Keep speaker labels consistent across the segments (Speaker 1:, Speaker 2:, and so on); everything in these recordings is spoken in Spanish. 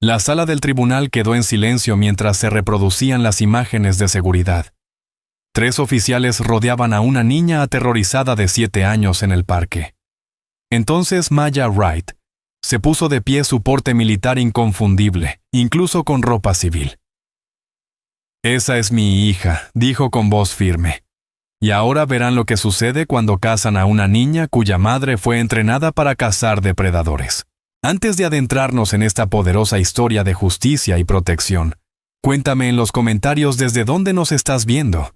Speaker 1: La sala del tribunal quedó en silencio mientras se reproducían las imágenes de seguridad. 3 oficiales rodeaban a una niña aterrorizada de 7 años en el parque. Entonces Maya Wright se puso de pie, su porte militar inconfundible, incluso con ropa civil. «Esa es mi hija», dijo con voz firme. «Y ahora verán lo que sucede cuando cazan a una niña cuya madre fue entrenada para cazar depredadores». Antes de adentrarnos en esta poderosa historia de justicia y protección, cuéntame en los comentarios desde dónde nos estás viendo.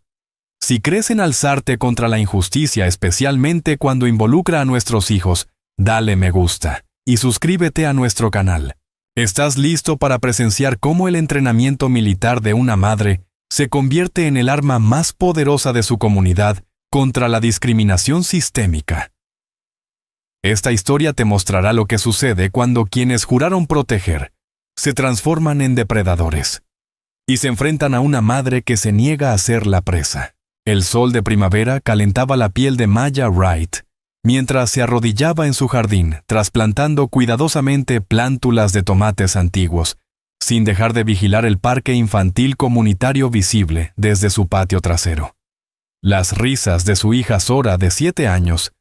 Speaker 1: Si crees en alzarte contra la injusticia, especialmente cuando involucra a nuestros hijos, dale me gusta y suscríbete a nuestro canal. ¿Estás listo para presenciar cómo el entrenamiento militar de una madre se convierte en el arma más poderosa de su comunidad contra la discriminación sistémica? Esta historia te mostrará lo que sucede cuando quienes juraron proteger se transforman en depredadores y se enfrentan a una madre que se niega a ser la presa. El sol de primavera calentaba la piel de Maya Wright mientras se arrodillaba en su jardín, trasplantando cuidadosamente plántulas de tomates antiguos, sin dejar de vigilar el parque infantil comunitario visible desde su patio trasero. Las risas de su hija Sora, de 7 años,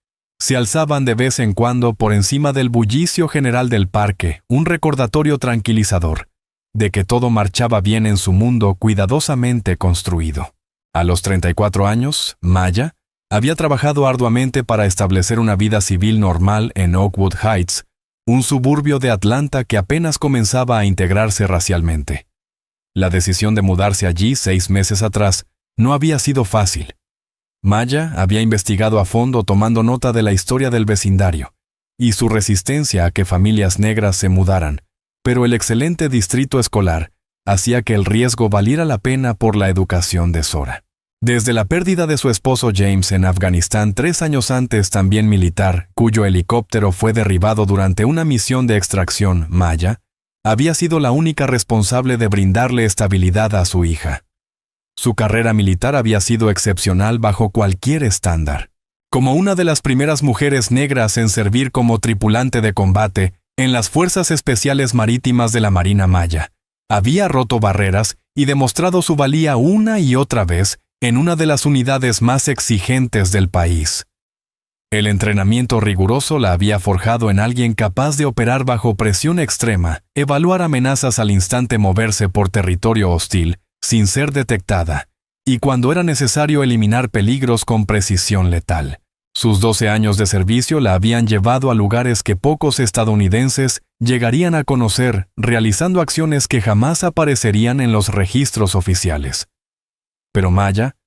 Speaker 1: se alzaban de vez en cuando por encima del bullicio general del parque, un recordatorio tranquilizador de que todo marchaba bien en su mundo cuidadosamente construido. A los 34 años, Maya había trabajado arduamente para establecer una vida civil normal en Oakwood Heights, un suburbio de Atlanta que apenas comenzaba a integrarse racialmente. La decisión de mudarse allí 6 meses atrás no había sido fácil. Maya había investigado a fondo, tomando nota de la historia del vecindario y su resistencia a que familias negras se mudaran, pero el excelente distrito escolar hacía que el riesgo valiera la pena por la educación de Sora. Desde la pérdida de su esposo James en Afganistán 3 años antes, también militar, cuyo helicóptero fue derribado durante una misión de extracción, Maya había sido la única responsable de brindarle estabilidad a su hija. Su carrera militar había sido excepcional bajo cualquier estándar. Como una de las primeras mujeres negras en servir como tripulante de combate en las Fuerzas Especiales Marítimas de la Marina Maya, había roto barreras y demostrado su valía una y otra vez en una de las unidades más exigentes del país. El entrenamiento riguroso la había forjado en alguien capaz de operar bajo presión extrema, evaluar amenazas al instante, moverse por territorio hostil sin ser detectada, y cuando era necesario eliminar peligros con precisión letal. Sus 12 años de servicio la habían llevado a lugares que pocos estadounidenses llegarían a conocer, realizando acciones que jamás aparecerían en los registros oficiales. Pero Maya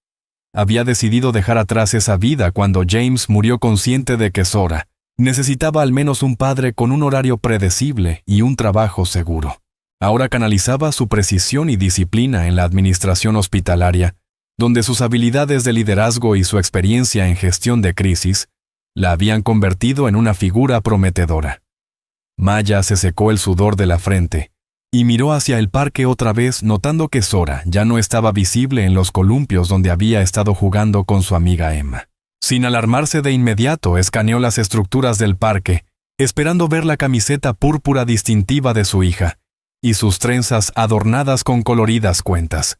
Speaker 1: había decidido dejar atrás esa vida cuando James murió, consciente de que Sora necesitaba al menos un padre con un horario predecible y un trabajo seguro. Ahora canalizaba su precisión y disciplina en la administración hospitalaria, donde sus habilidades de liderazgo y su experiencia en gestión de crisis la habían convertido en una figura prometedora. Maya se secó el sudor de la frente y miró hacia el parque otra vez, notando que Sora ya no estaba visible en los columpios donde había estado jugando con su amiga Emma. Sin alarmarse de inmediato, escaneó las estructuras del parque, esperando ver la camiseta púrpura distintiva de su hija y sus trenzas adornadas con coloridas cuentas.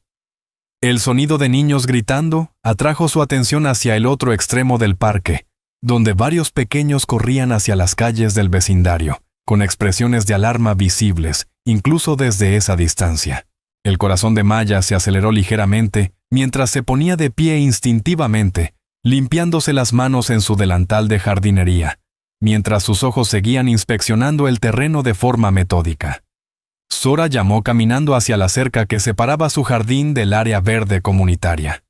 Speaker 1: El sonido de niños gritando atrajo su atención hacia el otro extremo del parque, donde varios pequeños corrían hacia las calles del vecindario, con expresiones de alarma visibles, incluso desde esa distancia. El corazón de Maya se aceleró ligeramente mientras se ponía de pie instintivamente, limpiándose las manos en su delantal de jardinería, mientras sus ojos seguían inspeccionando el terreno de forma metódica. Sora llamó caminando hacia la cerca que separaba su jardín del área verde comunitaria.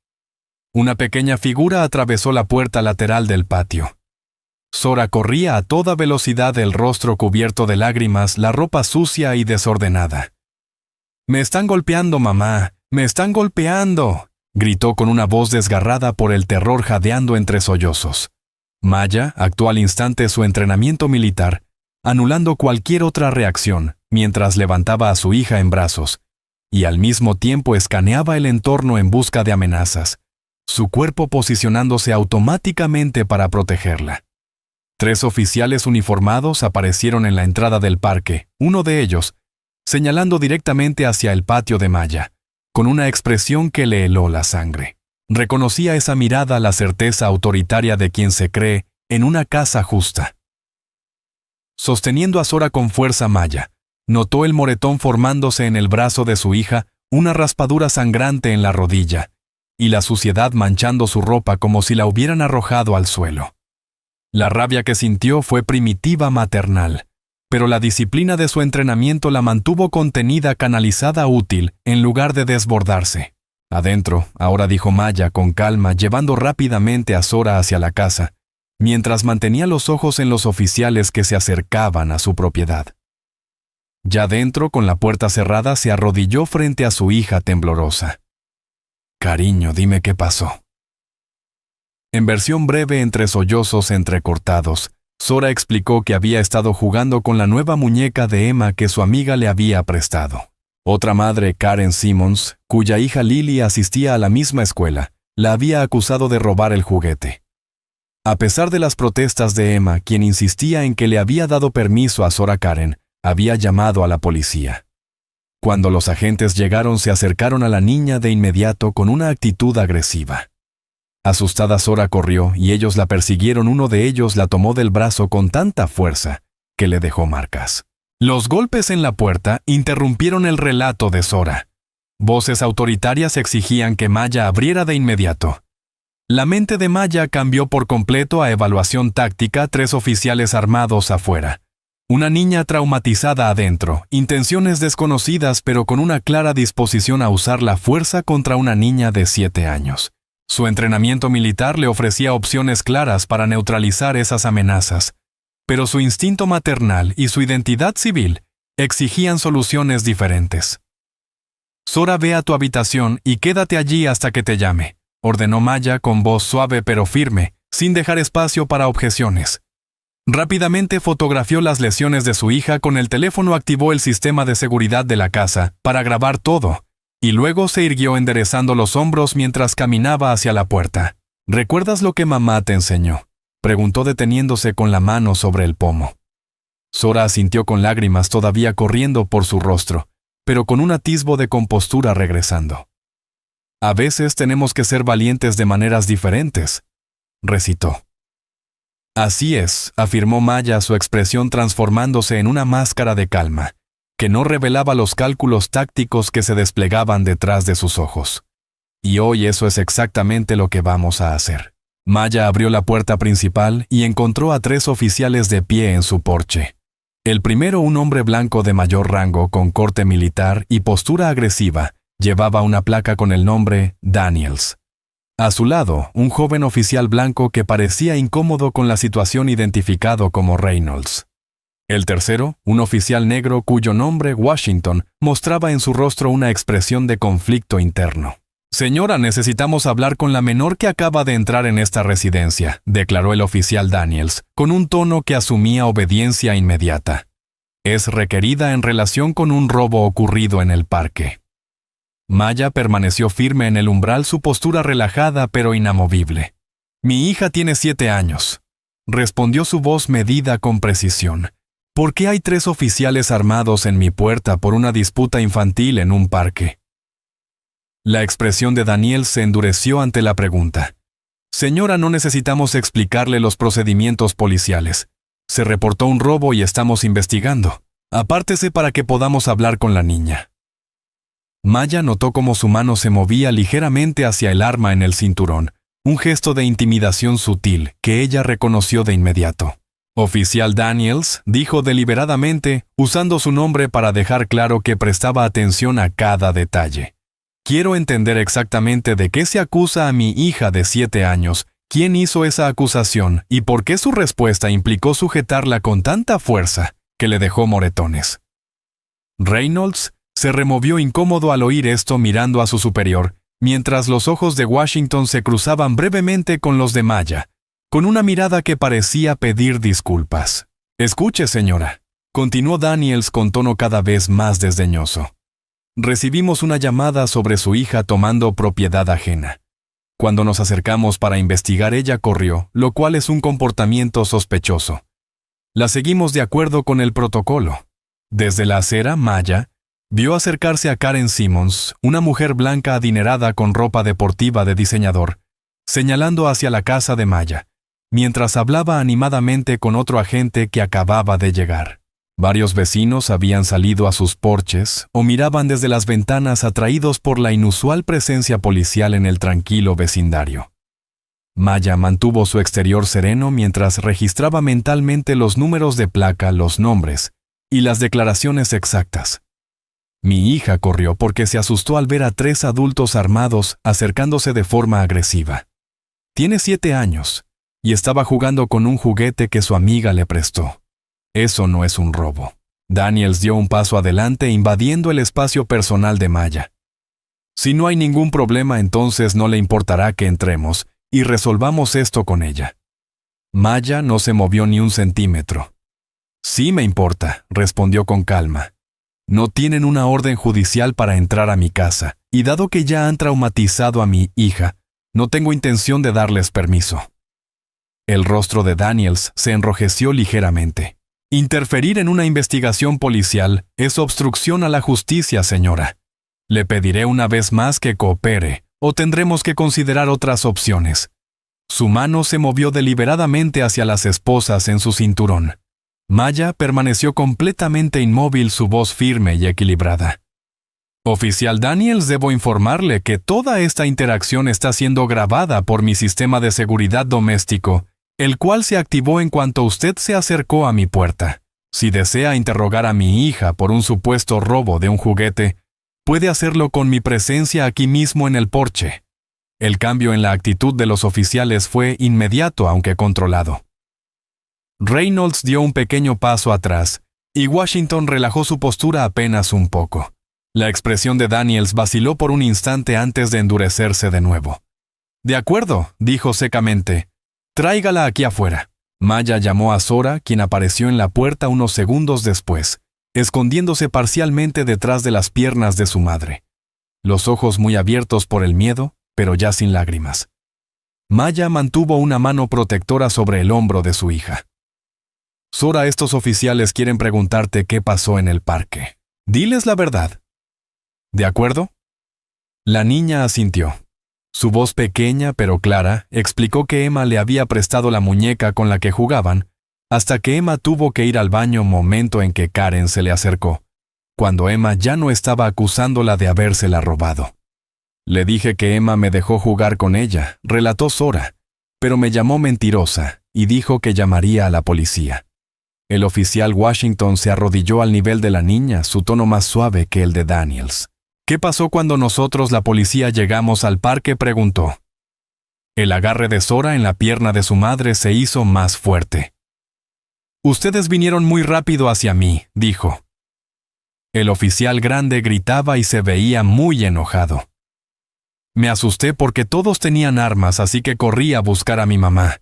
Speaker 1: Una pequeña figura atravesó la puerta lateral del patio. Sora corría a toda velocidad, el rostro cubierto de lágrimas, la ropa sucia y desordenada. «¡Me están golpeando, mamá! ¡Me están golpeando!», gritó con una voz desgarrada por el terror, jadeando entre sollozos. Maya actuó al instante su entrenamiento militar, anulando cualquier otra reacción, mientras levantaba a su hija en brazos, y al mismo tiempo escaneaba el entorno en busca de amenazas, su cuerpo posicionándose automáticamente para protegerla. 3 oficiales uniformados aparecieron en la entrada del parque, uno de ellos señalando directamente hacia el patio de Maya, con una expresión que le heló la sangre. Reconocía esa mirada la certeza autoritaria de quien se cree en una casa justa. Sosteniendo a Sora con fuerza, Maya notó el moretón formándose en el brazo de su hija, una raspadura sangrante en la rodilla, y la suciedad manchando su ropa como si la hubieran arrojado al suelo. La rabia que sintió fue primitiva maternal, pero la disciplina de su entrenamiento la mantuvo contenida, canalizada, útil, en lugar de desbordarse. Adentro, ahora, dijo Maya con calma, llevando rápidamente a Sora hacia la casa, mientras mantenía los ojos en los oficiales que se acercaban a su propiedad. Ya dentro, con la puerta cerrada, se arrodilló frente a su hija temblorosa. «Cariño, dime qué pasó». En versión breve, entre sollozos entrecortados, Sora explicó que había estado jugando con la nueva muñeca de Emma que su amiga le había prestado. Otra madre, Karen Simmons, cuya hija Lily asistía a la misma escuela, la había acusado de robar el juguete. A pesar de las protestas de Emma, quien insistía en que le había dado permiso a Sora, Karen había llamado a la policía. Cuando los agentes llegaron, se acercaron a la niña de inmediato con una actitud agresiva. Asustada, Sora corrió y ellos la persiguieron. Uno de ellos la tomó del brazo con tanta fuerza que le dejó marcas. Los golpes en la puerta interrumpieron el relato de Sora. Voces autoritarias exigían que Maya abriera de inmediato. La mente de Maya cambió por completo a evaluación táctica. 3 oficiales armados afuera. Una niña traumatizada adentro, intenciones desconocidas pero con una clara disposición a usar la fuerza contra una niña de 7 años. Su entrenamiento militar le ofrecía opciones claras para neutralizar esas amenazas, pero su instinto maternal y su identidad civil exigían soluciones diferentes. «Sora, ve a tu habitación y quédate allí hasta que te llame», ordenó Maya con voz suave pero firme, sin dejar espacio para objeciones. Rápidamente fotografió las lesiones de su hija. Con el teléfono activó el sistema de seguridad de la casa para grabar todo, y luego se irguió enderezando los hombros mientras caminaba hacia la puerta. «¿Recuerdas lo que mamá te enseñó?», preguntó deteniéndose con la mano sobre el pomo. Sora asintió con lágrimas todavía corriendo por su rostro, pero con un atisbo de compostura regresando. «A veces tenemos que ser valientes de maneras diferentes», recitó. «Así es», afirmó Maya, su expresión transformándose en una máscara de calma, que no revelaba los cálculos tácticos que se desplegaban detrás de sus ojos. «Y hoy eso es exactamente lo que vamos a hacer». Maya abrió la puerta principal y encontró a 3 oficiales de pie en su porche. El primero, un hombre blanco de mayor rango con corte militar y postura agresiva, llevaba una placa con el nombre Daniels. A su lado, un joven oficial blanco que parecía incómodo con la situación, identificado como Reynolds. El tercero, un oficial negro cuyo nombre, Washington, mostraba en su rostro una expresión de conflicto interno. «Señora, necesitamos hablar con la menor que acaba de entrar en esta residencia», declaró el oficial Daniels, con un tono que asumía obediencia inmediata. «Es requerida en relación con un robo ocurrido en el parque». Maya permaneció firme en el umbral, su postura relajada pero inamovible. «Mi hija tiene 7 años», respondió su voz medida con precisión. «¿Por qué hay 3 oficiales armados en mi puerta por una disputa infantil en un parque?» La expresión de Daniel se endureció ante la pregunta. «Señora, no necesitamos explicarle los procedimientos policiales. Se reportó un robo y estamos investigando. Apártese para que podamos hablar con la niña». Maya notó cómo su mano se movía ligeramente hacia el arma en el cinturón, un gesto de intimidación sutil que ella reconoció de inmediato. «Oficial Daniels», dijo deliberadamente, usando su nombre para dejar claro que prestaba atención a cada detalle. «Quiero entender exactamente de qué se acusa a mi hija de 7 años, quién hizo esa acusación y por qué su respuesta implicó sujetarla con tanta fuerza que le dejó moretones». Reynolds se removió incómodo al oír esto, mirando a su superior, mientras los ojos de Washington se cruzaban brevemente con los de Maya, con una mirada que parecía pedir disculpas. «Escuche, señora», continuó Daniels con tono cada vez más desdeñoso. «Recibimos una llamada sobre su hija tomando propiedad ajena. Cuando nos acercamos para investigar, ella corrió, lo cual es un comportamiento sospechoso. La seguimos de acuerdo con el protocolo. Desde la acera, Maya Vio acercarse a Karen Simmons, una mujer blanca adinerada con ropa deportiva de diseñador, señalando hacia la casa de Maya, mientras hablaba animadamente con otro agente que acababa de llegar. Varios vecinos habían salido a sus porches o miraban desde las ventanas atraídos por la inusual presencia policial en el tranquilo vecindario. Maya mantuvo su exterior sereno mientras registraba mentalmente los números de placa, los nombres y las declaraciones exactas. Mi hija corrió porque se asustó al ver a 3 adultos armados acercándose de forma agresiva. Tiene 7 años y estaba jugando con un juguete que su amiga le prestó. Eso no es un robo. Daniels dio un paso adelante invadiendo el espacio personal de Maya. Si no hay ningún problema, entonces no le importará que entremos y resolvamos esto con ella. Maya no se movió ni un centímetro. Sí me importa, respondió con calma. No tienen una orden judicial para entrar a mi casa, y dado que ya han traumatizado a mi hija, no tengo intención de darles permiso. El rostro de Daniels se enrojeció ligeramente. Interferir en una investigación policial es obstrucción a la justicia, señora. Le pediré una vez más que coopere, o tendremos que considerar otras opciones. Su mano se movió deliberadamente hacia las esposas en su cinturón. Maya permaneció completamente inmóvil, su voz firme y equilibrada. Oficial Daniels, debo informarle que toda esta interacción está siendo grabada por mi sistema de seguridad doméstico, el cual se activó en cuanto usted se acercó a mi puerta. Si desea interrogar a mi hija por un supuesto robo de un juguete, puede hacerlo con mi presencia aquí mismo en el porche. El cambio en la actitud de los oficiales fue inmediato, aunque controlado. Reynolds dio un pequeño paso atrás, y Washington relajó su postura apenas un poco. La expresión de Daniels vaciló por un instante antes de endurecerse de nuevo. De acuerdo, dijo secamente. Tráigala aquí afuera. Maya llamó a Zora, quien apareció en la puerta unos segundos después, escondiéndose parcialmente detrás de las piernas de su madre. Los ojos muy abiertos por el miedo, pero ya sin lágrimas. Maya mantuvo una mano protectora sobre el hombro de su hija. Zora, estos oficiales quieren preguntarte qué pasó en el parque. Diles la verdad. ¿De acuerdo? La niña asintió. Su voz pequeña pero clara explicó que Emma le había prestado la muñeca con la que jugaban, hasta que Emma tuvo que ir al baño, momento en que Karen se le acercó, cuando Emma ya no estaba acusándola de habérsela robado. Le dije que Emma me dejó jugar con ella, relató Zora, pero me llamó mentirosa y dijo que llamaría a la policía. El oficial Washington se arrodilló al nivel de la niña, su tono más suave que el de Daniels. ¿Qué pasó cuando nosotros, la policía, llegamos al parque?, preguntó. El agarre de Zora en la pierna de su madre se hizo más fuerte. Ustedes vinieron muy rápido hacia mí, dijo. El oficial grande gritaba y se veía muy enojado. Me asusté porque todos tenían armas, así que corrí a buscar a mi mamá.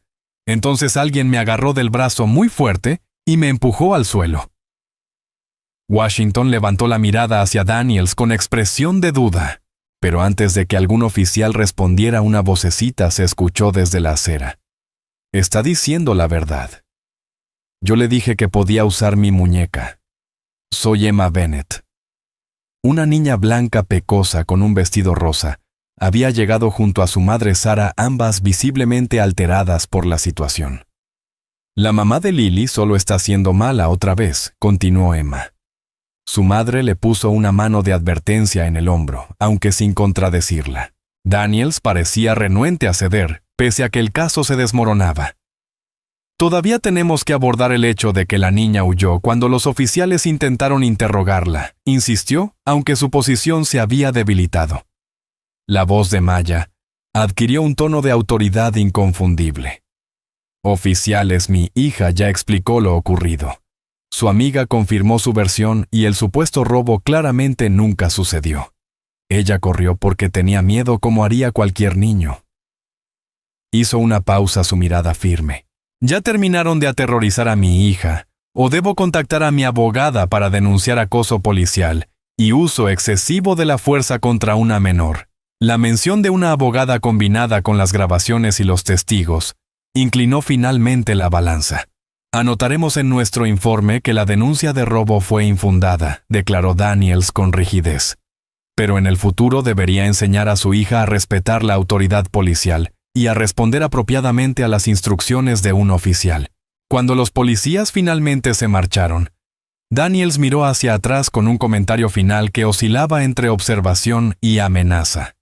Speaker 1: Entonces alguien me agarró del brazo muy fuerte y me empujó al suelo. Washington levantó la mirada hacia Daniels con expresión de duda, pero antes de que algún oficial respondiera, una vocecita se escuchó desde la acera. Está diciendo la verdad. Yo le dije que podía usar mi muñeca. Soy Emma Bennett. Una niña blanca pecosa con un vestido rosa había llegado junto a su madre Sara, ambas visiblemente alteradas por la situación. La mamá de Lily solo está siendo mala otra vez, continuó Emma. Su madre le puso una mano de advertencia en el hombro, aunque sin contradecirla. Daniels parecía renuente a ceder, pese a que el caso se desmoronaba. Todavía tenemos que abordar el hecho de que la niña huyó cuando los oficiales intentaron interrogarla, insistió, aunque su posición se había debilitado. La voz de Maya adquirió un tono de autoridad inconfundible. Oficiales, mi hija ya explicó lo ocurrido. Su amiga confirmó su versión y el supuesto robo claramente nunca sucedió. Ella corrió porque tenía miedo, como haría cualquier niño. Hizo una pausa, su mirada firme. ¿Ya terminaron de aterrorizar a mi hija? ¿O debo contactar a mi abogada para denunciar acoso policial y uso excesivo de la fuerza contra una menor? La mención de una abogada combinada con las grabaciones y los testigos inclinó finalmente la balanza. Anotaremos en nuestro informe que la denuncia de robo fue infundada, declaró Daniels con rigidez. Pero en el futuro debería enseñar a su hija a respetar la autoridad policial y a responder apropiadamente a las instrucciones de un oficial. Cuando los policías finalmente se marcharon, Daniels miró hacia atrás con un comentario final que oscilaba entre observación y amenaza.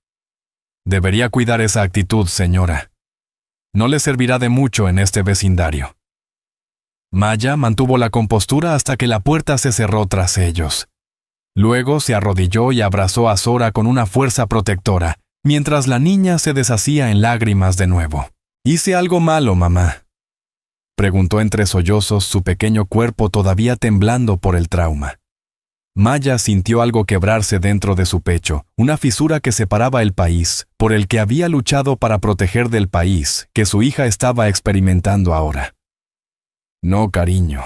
Speaker 1: Debería cuidar esa actitud, señora. No le servirá de mucho en este vecindario. Maya mantuvo la compostura hasta que la puerta se cerró tras ellos. Luego se arrodilló y abrazó a Zora con una fuerza protectora, mientras la niña se deshacía en lágrimas de nuevo. «¿Hice algo malo, mamá?», preguntó entre sollozos, su pequeño cuerpo todavía temblando por el trauma. Maya sintió algo quebrarse dentro de su pecho, una fisura que separaba el país, por el que había luchado para proteger del país, que su hija estaba experimentando ahora. «No, cariño»,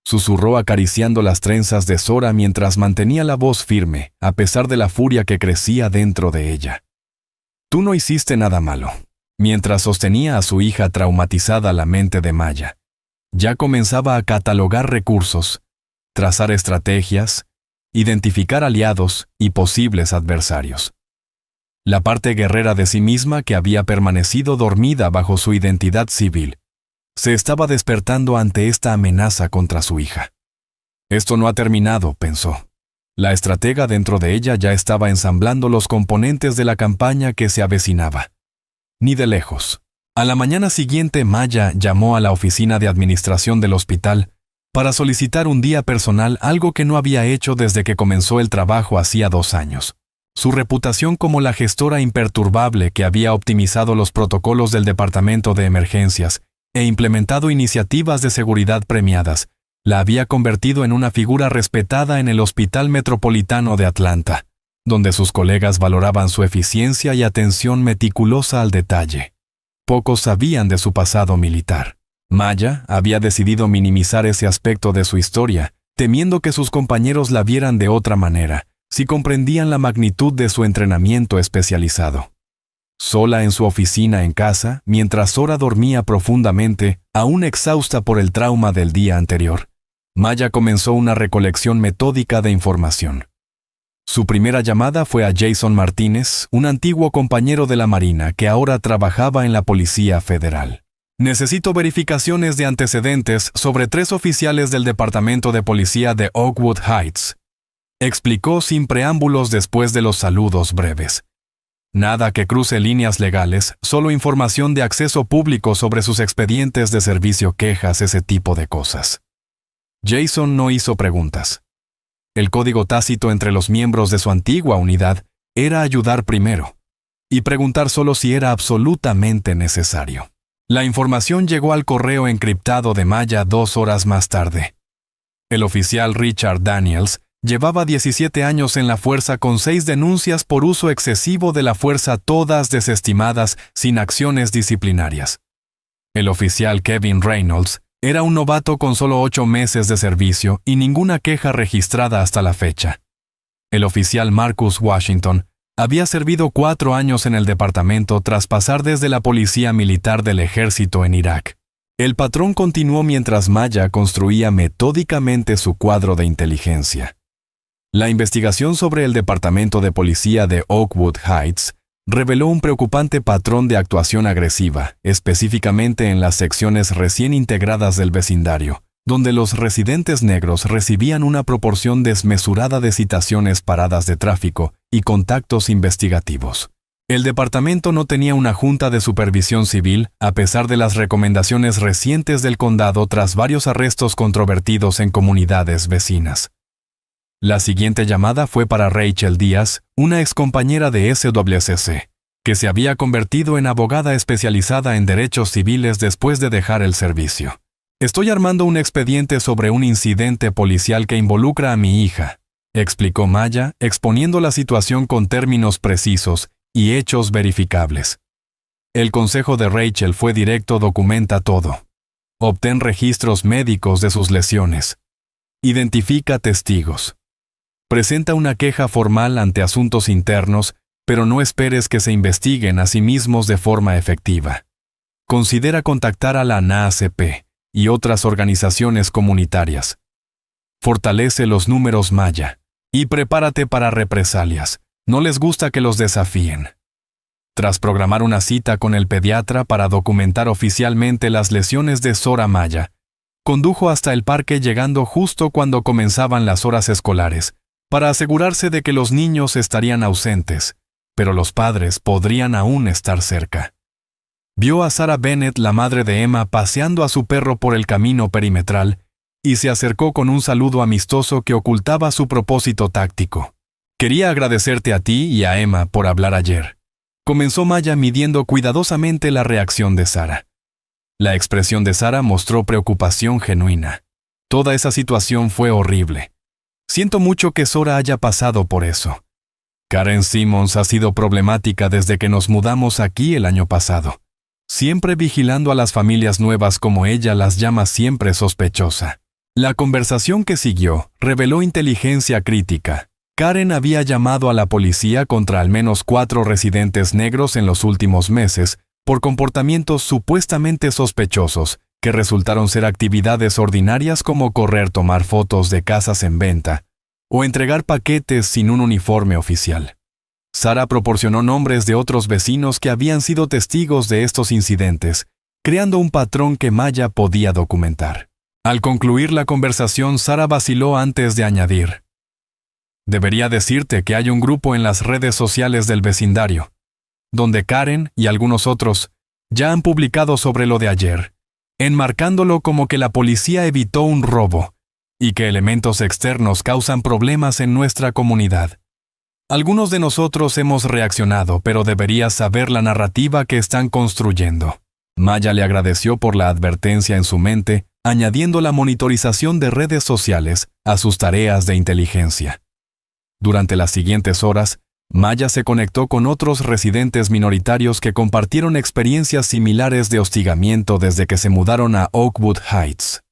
Speaker 1: susurró acariciando las trenzas de Zora mientras mantenía la voz firme, a pesar de la furia que crecía dentro de ella. «Tú no hiciste nada malo». Mientras sostenía a su hija traumatizada, la mente de Maya ya comenzaba a catalogar recursos, trazar estrategias, identificar aliados y posibles adversarios. La parte guerrera de sí misma, que había permanecido dormida bajo su identidad civil, se estaba despertando ante esta amenaza contra su hija. «Esto no ha terminado», pensó. La estratega dentro de ella ya estaba ensamblando los componentes de la campaña que se avecinaba. Ni de lejos. A la mañana siguiente, Maya llamó a la oficina de administración del hospital para solicitar un día personal, algo que no había hecho desde que comenzó el trabajo hacía 2 años. Su reputación como la gestora imperturbable que había optimizado los protocolos del departamento de emergencias e implementado iniciativas de seguridad premiadas, la había convertido en una figura respetada en el Hospital Metropolitano de Atlanta, donde sus colegas valoraban su eficiencia y atención meticulosa al detalle. Pocos sabían de su pasado militar. Maya había decidido minimizar ese aspecto de su historia, temiendo que sus compañeros la vieran de otra manera, si comprendían la magnitud de su entrenamiento especializado. Sola en su oficina en casa, mientras Zora dormía profundamente, aún exhausta por el trauma del día anterior, Maya comenzó una recolección metódica de información. Su primera llamada fue a Jason Martínez, un antiguo compañero de la Marina que ahora trabajaba en la Policía Federal. «Necesito verificaciones de antecedentes sobre 3 oficiales del Departamento de Policía de Oakwood Heights», explicó sin preámbulos después de los saludos breves. «Nada que cruce líneas legales, solo información de acceso público sobre sus expedientes de servicio, quejas, ese tipo de cosas». Jason no hizo preguntas. El código tácito entre los miembros de su antigua unidad era ayudar primero y preguntar solo si era absolutamente necesario. La información llegó al correo encriptado de Maya 2 horas más tarde. El oficial Richard Daniels llevaba 17 años en la fuerza con 6 denuncias por uso excesivo de la fuerza, todas desestimadas sin acciones disciplinarias. El oficial Kevin Reynolds era un novato con solo 8 meses de servicio y ninguna queja registrada hasta la fecha. El oficial Marcus Washington había servido 4 años en el departamento tras pasar desde la policía militar del ejército en Irak. El patrón continuó mientras Maya construía metódicamente su cuadro de inteligencia. La investigación sobre el departamento de policía de Oakwood Heights reveló un preocupante patrón de actuación agresiva, específicamente en las secciones recién integradas del vecindario, donde los residentes negros recibían una proporción desmesurada de citaciones, paradas de tráfico y contactos investigativos. El departamento no tenía una junta de supervisión civil, a pesar de las recomendaciones recientes del condado tras varios arrestos controvertidos en comunidades vecinas. La siguiente llamada fue para Rachel Díaz, una excompañera de SWCC, que se había convertido en abogada especializada en derechos civiles después de dejar el servicio. «Estoy armando un expediente sobre un incidente policial que involucra a mi hija», explicó Maya, exponiendo la situación con términos precisos y hechos verificables. El consejo de Rachel fue directo: documenta todo. Obtén registros médicos de sus lesiones. Identifica testigos. Presenta una queja formal ante asuntos internos, pero no esperes que se investiguen a sí mismos de forma efectiva. Considera contactar a la NAACP y otras organizaciones comunitarias. Fortalece los números Maya. Y prepárate para represalias. No les gusta que los desafíen. Tras programar una cita con el pediatra para documentar oficialmente las lesiones de Sora Maya, condujo hasta el parque llegando justo cuando comenzaban las horas escolares, para asegurarse de que los niños estarían ausentes, pero los padres podrían aún estar cerca. Vio a Sarah Bennett, la madre de Emma, paseando a su perro por el camino perimetral y se acercó con un saludo amistoso que ocultaba su propósito táctico. «Quería agradecerte a ti y a Emma por hablar ayer», comenzó Maya midiendo cuidadosamente la reacción de Sarah. La expresión de Sarah mostró preocupación genuina. Toda esa situación fue horrible. Siento mucho que Sora haya pasado por eso. Karen Simmons ha sido problemática desde que nos mudamos aquí el año pasado. Siempre vigilando a las familias nuevas como ella las llama siempre sospechosa. La conversación que siguió reveló inteligencia crítica. Karen había llamado a la policía contra al menos 4 residentes negros en los últimos meses por comportamientos supuestamente sospechosos que resultaron ser actividades ordinarias como tomar fotos de casas en venta o entregar paquetes sin un uniforme oficial. Sarah proporcionó nombres de otros vecinos que habían sido testigos de estos incidentes, creando un patrón que Maya podía documentar. Al concluir la conversación, Sarah vaciló antes de añadir: «Debería decirte que hay un grupo en las redes sociales del vecindario, donde Karen y algunos otros ya han publicado sobre lo de ayer, enmarcándolo como que la policía evitó un robo y que elementos externos causan problemas en nuestra comunidad. Algunos de nosotros hemos reaccionado, pero deberías saber la narrativa que están construyendo». Maya le agradeció por la advertencia en su mente, añadiendo la monitorización de redes sociales a sus tareas de inteligencia. Durante las siguientes horas, Maya se conectó con otros residentes minoritarios que compartieron experiencias similares de hostigamiento desde que se mudaron a Oakwood Heights.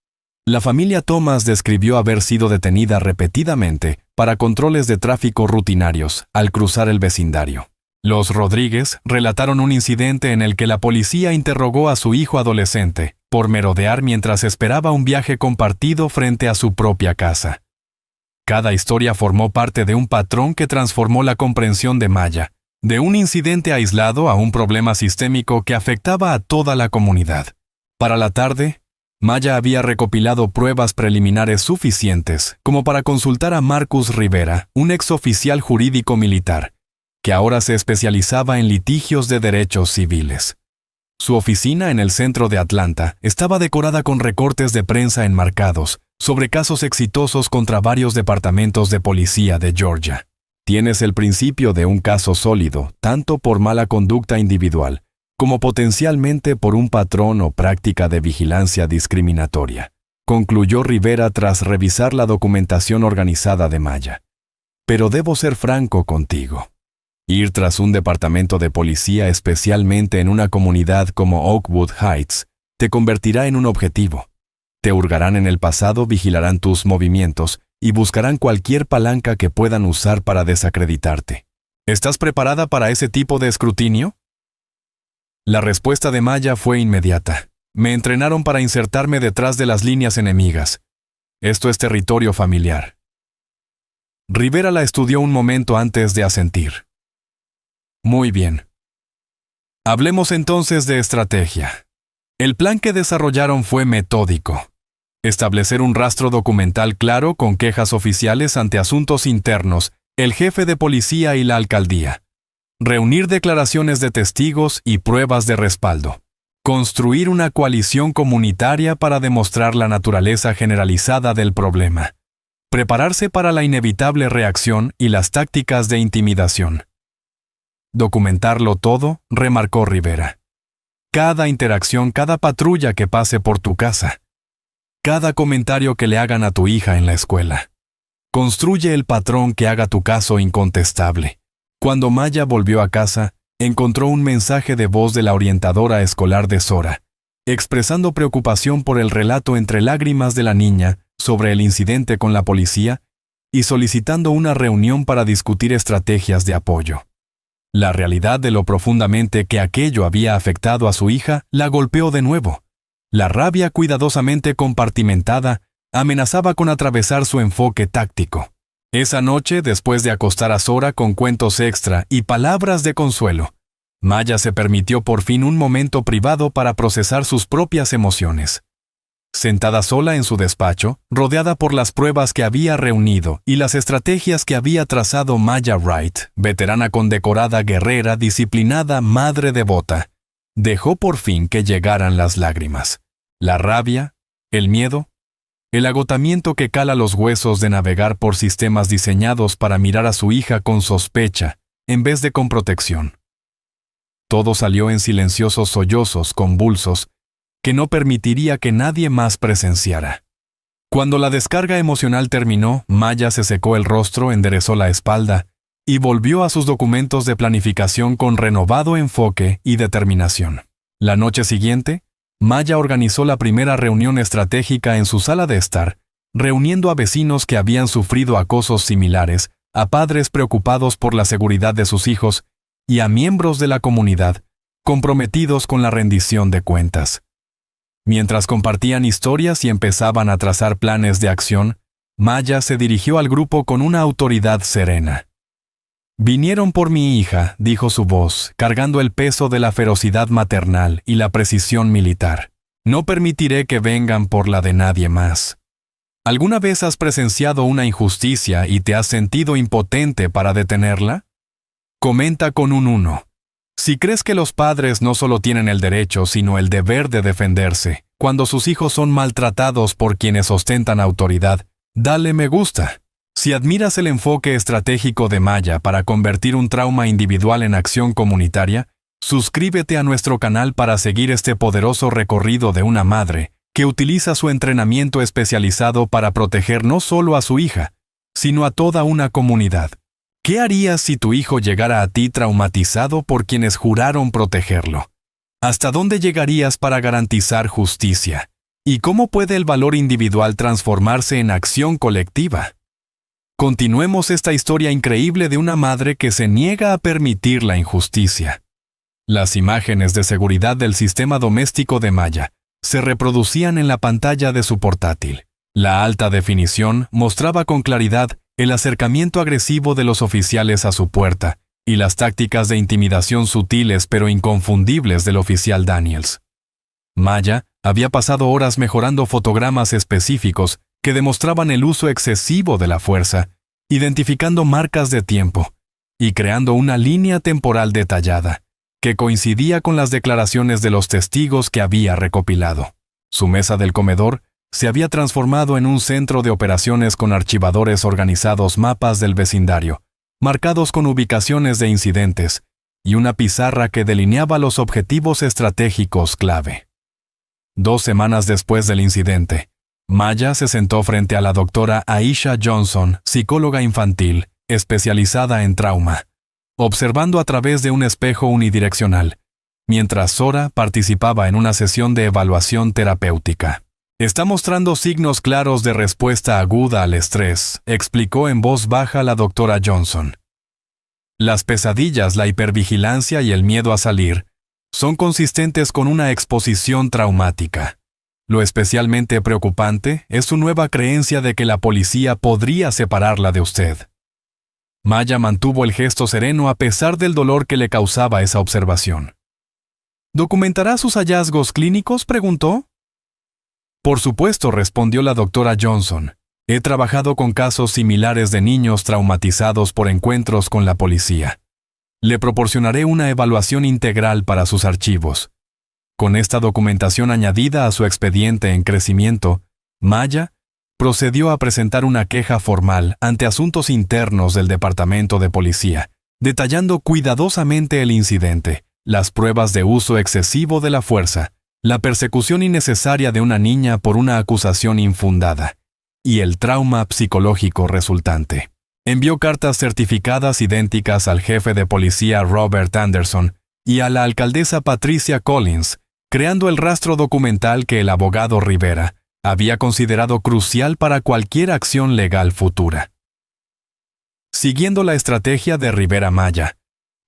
Speaker 1: La familia Thomas describió haber sido detenida repetidamente para controles de tráfico rutinarios al cruzar el vecindario. Los Rodríguez relataron un incidente en el que la policía interrogó a su hijo adolescente por merodear mientras esperaba un viaje compartido frente a su propia casa. Cada historia formó parte de un patrón que transformó la comprensión de Maya, de un incidente aislado a un problema sistémico que afectaba a toda la comunidad. Para la tarde, Maya había recopilado pruebas preliminares suficientes como para consultar a Marcus Rivera, un exoficial jurídico militar, que ahora se especializaba en litigios de derechos civiles. Su oficina en el centro de Atlanta estaba decorada con recortes de prensa enmarcados sobre casos exitosos contra varios departamentos de policía de Georgia. Tienes el principio de un caso sólido, tanto por mala conducta individual, como potencialmente por un patrón o práctica de vigilancia discriminatoria, concluyó Rivera tras revisar la documentación organizada de Maya. Pero debo ser franco contigo. Ir tras un departamento de policía, especialmente en una comunidad como Oakwood Heights, te convertirá en un objetivo. Te hurgarán en el pasado, vigilarán tus movimientos y buscarán cualquier palanca que puedan usar para desacreditarte. ¿Estás preparada para ese tipo de escrutinio? La respuesta de Maya fue inmediata. Me entrenaron para insertarme detrás de las líneas enemigas. Esto es territorio familiar. Rivera la estudió un momento antes de asentir. Muy bien. Hablemos entonces de estrategia. El plan que desarrollaron fue metódico. Establecer un rastro documental claro con quejas oficiales ante asuntos internos, el jefe de policía y la alcaldía. Reunir declaraciones de testigos y pruebas de respaldo. Construir una coalición comunitaria para demostrar la naturaleza generalizada del problema. Prepararse para la inevitable reacción y las tácticas de intimidación. Documentarlo todo, remarcó Rivera. Cada interacción, cada patrulla que pase por tu casa. Cada comentario que le hagan a tu hija en la escuela. Construye el patrón que haga tu caso incontestable. Cuando Maya volvió a casa, encontró un mensaje de voz de la orientadora escolar de Sora, expresando preocupación por el relato entre lágrimas de la niña sobre el incidente con la policía y solicitando una reunión para discutir estrategias de apoyo. La realidad de lo profundamente que aquello había afectado a su hija la golpeó de nuevo. La rabia cuidadosamente compartimentada amenazaba con atravesar su enfoque táctico. Esa noche, después de acostar a Sora con cuentos extra y palabras de consuelo, Maya se permitió por fin un momento privado para procesar sus propias emociones. Sentada sola en su despacho, rodeada por las pruebas que había reunido y las estrategias que había trazado Maya Wright, veterana condecorada, guerrera, disciplinada, madre devota, dejó por fin que llegaran las lágrimas. La rabia, el miedo, el agotamiento que cala los huesos de navegar por sistemas diseñados para mirar a su hija con sospecha en vez de con protección. Todo salió en silenciosos sollozos convulsos que no permitiría que nadie más presenciara. Cuando la descarga emocional terminó, Maya se secó el rostro, enderezó la espalda y volvió a sus documentos de planificación con renovado enfoque y determinación. La noche siguiente, Maya organizó la primera reunión estratégica en su sala de estar, reuniendo a vecinos que habían sufrido acosos similares, a padres preocupados por la seguridad de sus hijos y a miembros de la comunidad comprometidos con la rendición de cuentas. Mientras compartían historias y empezaban a trazar planes de acción, Maya se dirigió al grupo con una autoridad serena. «Vinieron por mi hija», dijo su voz, cargando el peso de la ferocidad maternal y la precisión militar. «No permitiré que vengan por la de nadie más». ¿Alguna vez has presenciado una injusticia y te has sentido impotente para detenerla? Comenta con un 1. Si crees que los padres no solo tienen el derecho, sino el deber de defenderse, cuando sus hijos son maltratados por quienes ostentan autoridad, dale me gusta. Si admiras el enfoque estratégico de Maya para convertir un trauma individual en acción comunitaria, suscríbete a nuestro canal para seguir este poderoso recorrido de una madre que utiliza su entrenamiento especializado para proteger no solo a su hija, sino a toda una comunidad. ¿Qué harías si tu hijo llegara a ti traumatizado por quienes juraron protegerlo? ¿Hasta dónde llegarías para garantizar justicia? ¿Y cómo puede el valor individual transformarse en acción colectiva? Continuemos esta historia increíble de una madre que se niega a permitir la injusticia. Las imágenes de seguridad del sistema doméstico de Maya se reproducían en la pantalla de su portátil. La alta definición mostraba con claridad el acercamiento agresivo de los oficiales a su puerta y las tácticas de intimidación sutiles pero inconfundibles del oficial Daniels. Maya había pasado horas mejorando fotogramas específicos que demostraban el uso excesivo de la fuerza, identificando marcas de tiempo y creando una línea temporal detallada, que coincidía con las declaraciones de los testigos que había recopilado. Su mesa del comedor se había transformado en un centro de operaciones con archivadores organizados, mapas del vecindario, marcados con ubicaciones de incidentes, y una pizarra que delineaba los objetivos estratégicos clave. 2 semanas después del incidente, Maya se sentó frente a la doctora Aisha Johnson, psicóloga infantil, especializada en trauma, observando a través de un espejo unidireccional, mientras Sora participaba en una sesión de evaluación terapéutica. «Está mostrando signos claros de respuesta aguda al estrés», explicó en voz baja la doctora Johnson. «Las pesadillas, la hipervigilancia y el miedo a salir son consistentes con una exposición traumática. Lo especialmente preocupante es su nueva creencia de que la policía podría separarla de usted». Maya mantuvo el gesto sereno a pesar del dolor que le causaba esa observación. «¿Documentará sus hallazgos clínicos?», preguntó. «Por supuesto», respondió la doctora Johnson. «He trabajado con casos similares de niños traumatizados por encuentros con la policía. Le proporcionaré una evaluación integral para sus archivos». Con esta documentación añadida a su expediente en crecimiento, Maya procedió a presentar una queja formal ante Asuntos Internos del Departamento de Policía, detallando cuidadosamente el incidente, las pruebas de uso excesivo de la fuerza, la persecución innecesaria de una niña por una acusación infundada y el trauma psicológico resultante. Envió cartas certificadas idénticas al jefe de policía Robert Anderson y a la alcaldesa Patricia Collins, creando el rastro documental que el abogado Rivera había considerado crucial para cualquier acción legal futura. Siguiendo la estrategia de Rivera Maya,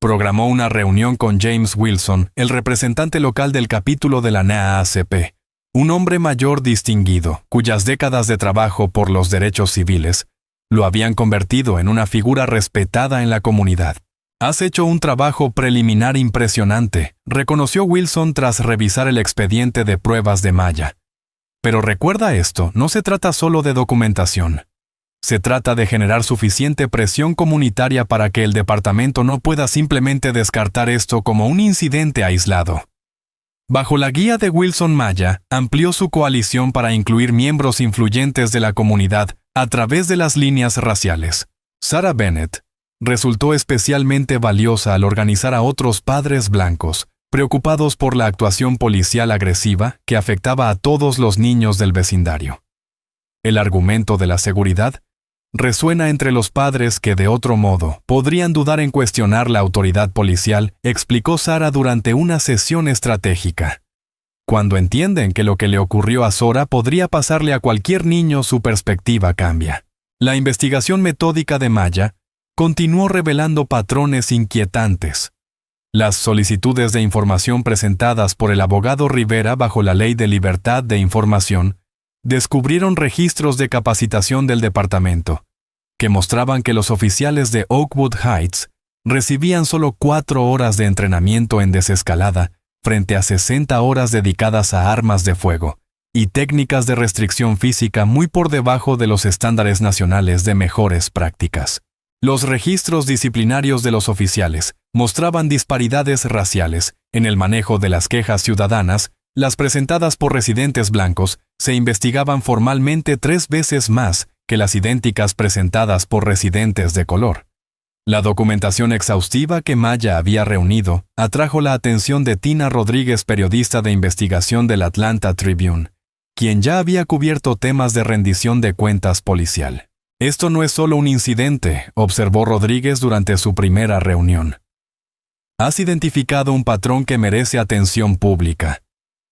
Speaker 1: programó una reunión con James Wilson, el representante local del capítulo de la NAACP, un hombre mayor distinguido, cuyas décadas de trabajo por los derechos civiles lo habían convertido en una figura respetada en la comunidad. «Has hecho un trabajo preliminar impresionante», reconoció Wilson tras revisar el expediente de pruebas de Maya. Pero recuerda esto, no se trata solo de documentación. Se trata de generar suficiente presión comunitaria para que el departamento no pueda simplemente descartar esto como un incidente aislado. Bajo la guía de Wilson, Maya amplió su coalición para incluir miembros influyentes de la comunidad a través de las líneas raciales. Sarah Bennett resultó especialmente valiosa al organizar a otros padres blancos, preocupados por la actuación policial agresiva que afectaba a todos los niños del vecindario. El argumento de la seguridad resuena entre los padres que de otro modo podrían dudar en cuestionar la autoridad policial, explicó Sarah durante una sesión estratégica. Cuando entienden que lo que le ocurrió a Zora podría pasarle a cualquier niño, su perspectiva cambia. La investigación metódica de Maya continuó revelando patrones inquietantes. Las solicitudes de información presentadas por el abogado Rivera bajo la Ley de Libertad de Información descubrieron registros de capacitación del departamento, que mostraban que los oficiales de Oakwood Heights recibían solo 4 horas de entrenamiento en desescalada frente a 60 horas dedicadas a armas de fuego y técnicas de restricción física muy por debajo de los estándares nacionales de mejores prácticas. Los registros disciplinarios de los oficiales mostraban disparidades raciales en el manejo de las quejas ciudadanas. Las presentadas por residentes blancos se investigaban formalmente 3 veces más que las idénticas presentadas por residentes de color. La documentación exhaustiva que Maya había reunido atrajo la atención de Tina Rodríguez, periodista de investigación del Atlanta Tribune, quien ya había cubierto temas de rendición de cuentas policial. «Esto no es solo un incidente», observó Rodríguez durante su primera reunión. «Has identificado un patrón que merece atención pública».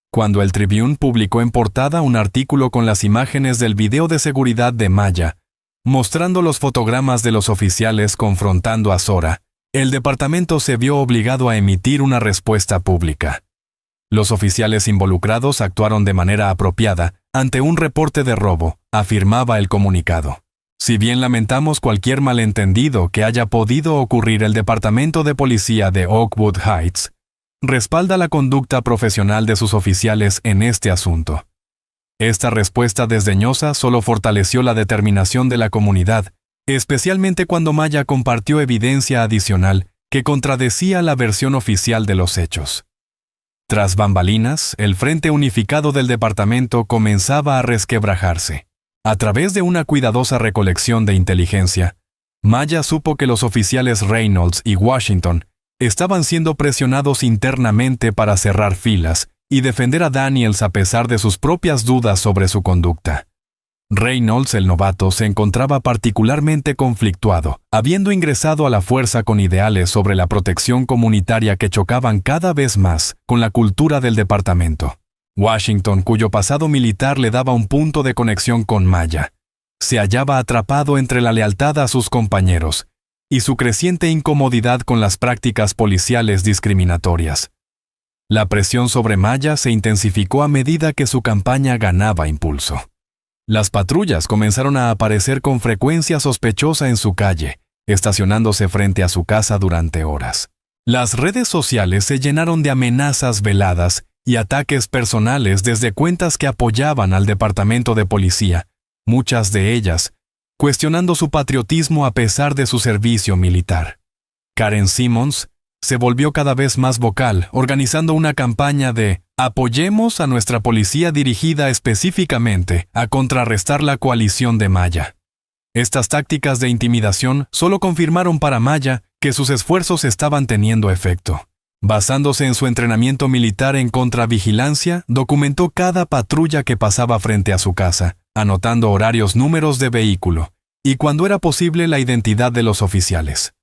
Speaker 1: Cuando el Tribune publicó en portada un artículo con las imágenes del video de seguridad de Maya, mostrando los fotogramas de los oficiales confrontando a Zora, el departamento se vio obligado a emitir una respuesta pública. Los oficiales involucrados actuaron de manera apropiada ante un reporte de robo, afirmaba el comunicado. Si bien lamentamos cualquier malentendido que haya podido ocurrir, el Departamento de Policía de Oakwood Heights respalda la conducta profesional de sus oficiales en este asunto. Esta respuesta desdeñosa solo fortaleció la determinación de la comunidad, especialmente cuando Maya compartió evidencia adicional que contradecía la versión oficial de los hechos. Tras bambalinas, el Frente Unificado del departamento comenzaba a resquebrajarse. A través de una cuidadosa recolección de inteligencia, Maya supo que los oficiales Reynolds y Washington estaban siendo presionados internamente para cerrar filas y defender a Daniels a pesar de sus propias dudas sobre su conducta. Reynolds, el novato, se encontraba particularmente conflictuado, habiendo ingresado a la fuerza con ideales sobre la protección comunitaria que chocaban cada vez más con la cultura del departamento. Washington, cuyo pasado militar le daba un punto de conexión con Maya, se hallaba atrapado entre la lealtad a sus compañeros y su creciente incomodidad con las prácticas policiales discriminatorias. La presión sobre Maya se intensificó a medida que su campaña ganaba impulso. Las patrullas comenzaron a aparecer con frecuencia sospechosa en su calle, estacionándose frente a su casa durante horas. Las redes sociales se llenaron de amenazas veladas y ataques personales desde cuentas que apoyaban al departamento de policía, muchas de ellas cuestionando su patriotismo a pesar de su servicio militar. Karen Simmons se volvió cada vez más vocal, organizando una campaña de «Apoyemos a nuestra policía» dirigida específicamente a contrarrestar la coalición de Maya. Estas tácticas de intimidación solo confirmaron para Maya que sus esfuerzos estaban teniendo efecto. Basándose en su entrenamiento militar en contravigilancia, documentó cada patrulla que pasaba frente a su casa, anotando horarios, números de vehículo y, cuando era posible, la identidad de los oficiales.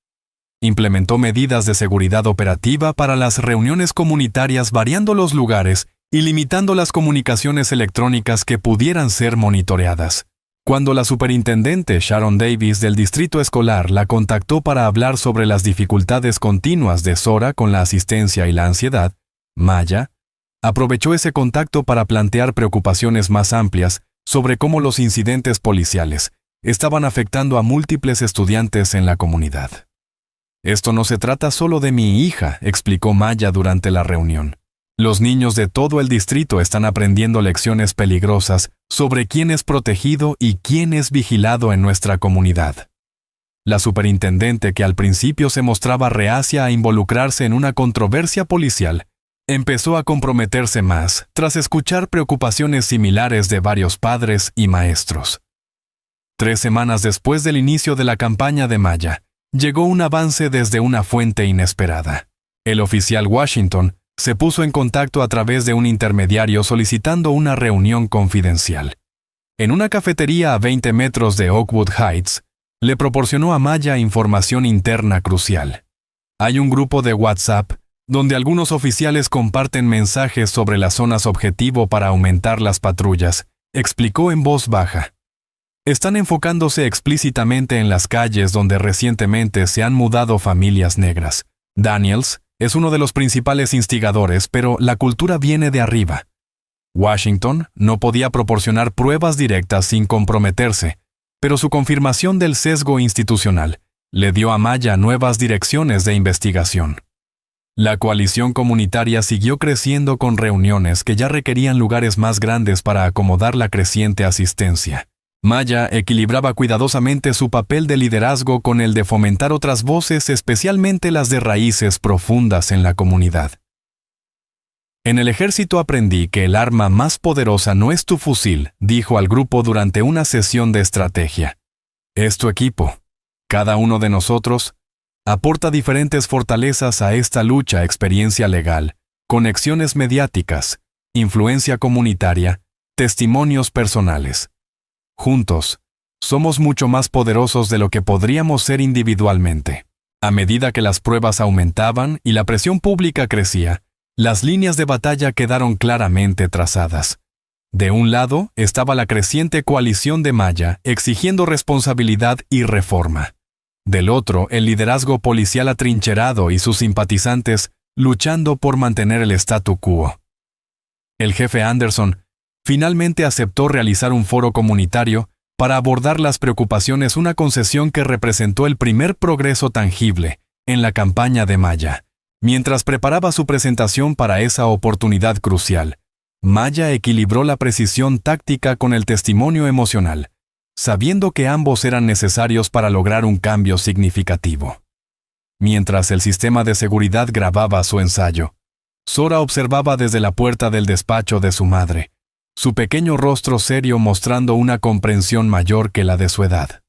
Speaker 1: Implementó medidas de seguridad operativa para las reuniones comunitarias, variando los lugares y limitando las comunicaciones electrónicas que pudieran ser monitoreadas. Cuando la superintendente Sharon Davis del distrito escolar la contactó para hablar sobre las dificultades continuas de Zora con la asistencia y la ansiedad, Maya aprovechó ese contacto para plantear preocupaciones más amplias sobre cómo los incidentes policiales estaban afectando a múltiples estudiantes en la comunidad. Esto no se trata solo de mi hija, explicó Maya durante la reunión. Los niños de todo el distrito están aprendiendo lecciones peligrosas sobre quién es protegido y quién es vigilado en nuestra comunidad. La superintendente, que al principio se mostraba reacia a involucrarse en una controversia policial, empezó a comprometerse más tras escuchar preocupaciones similares de varios padres y maestros. 3 semanas después del inicio de la campaña de Maya, llegó un avance desde una fuente inesperada. El oficial Washington se puso en contacto a través de un intermediario solicitando una reunión confidencial. En una cafetería a 20 metros de Oakwood Heights, le proporcionó a Maya información interna crucial. Hay un grupo de WhatsApp donde algunos oficiales comparten mensajes sobre las zonas objetivo para aumentar las patrullas, explicó en voz baja. Están enfocándose explícitamente en las calles donde recientemente se han mudado familias negras. Daniels es uno de los principales instigadores, pero la cultura viene de arriba. Washington no podía proporcionar pruebas directas sin comprometerse, pero su confirmación del sesgo institucional le dio a Maya nuevas direcciones de investigación. La coalición comunitaria siguió creciendo con reuniones que ya requerían lugares más grandes para acomodar la creciente asistencia. Maya equilibraba cuidadosamente su papel de liderazgo con el de fomentar otras voces, especialmente las de raíces profundas en la comunidad. En el ejército aprendí que el arma más poderosa no es tu fusil, dijo al grupo durante una sesión de estrategia. Es tu equipo. Cada uno de nosotros aporta diferentes fortalezas a esta lucha: experiencia legal, conexiones mediáticas, influencia comunitaria, testimonios personales. Juntos, somos mucho más poderosos de lo que podríamos ser individualmente. A medida que las pruebas aumentaban y la presión pública crecía, las líneas de batalla quedaron claramente trazadas. De un lado estaba la creciente coalición de Maya exigiendo responsabilidad y reforma. Del otro, el liderazgo policial atrincherado y sus simpatizantes luchando por mantener el statu quo. El jefe Anderson finalmente aceptó realizar un foro comunitario para abordar las preocupaciones, una concesión que representó el primer progreso tangible en la campaña de Maya. Mientras preparaba su presentación para esa oportunidad crucial, Maya equilibró la precisión táctica con el testimonio emocional, sabiendo que ambos eran necesarios para lograr un cambio significativo. Mientras el sistema de seguridad grababa su ensayo, Zora observaba desde la puerta del despacho de su madre, su pequeño rostro serio mostrando una comprensión mayor que la de su edad.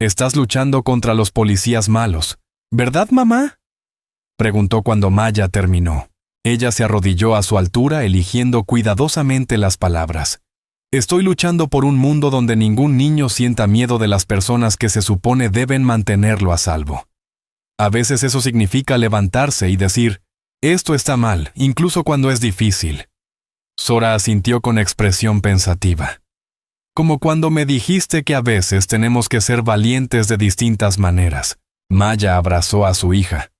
Speaker 1: «Estás luchando contra los policías malos, ¿verdad, mamá?», preguntó cuando Maya terminó. Ella se arrodilló a su altura, eligiendo cuidadosamente las palabras. «Estoy luchando por un mundo donde ningún niño sienta miedo de las personas que se supone deben mantenerlo a salvo. A veces eso significa levantarse y decir, esto está mal, incluso cuando es difícil». Zora asintió con expresión pensativa. «Como cuando me dijiste que a veces tenemos que ser valientes de distintas maneras». Maya abrazó a su hija.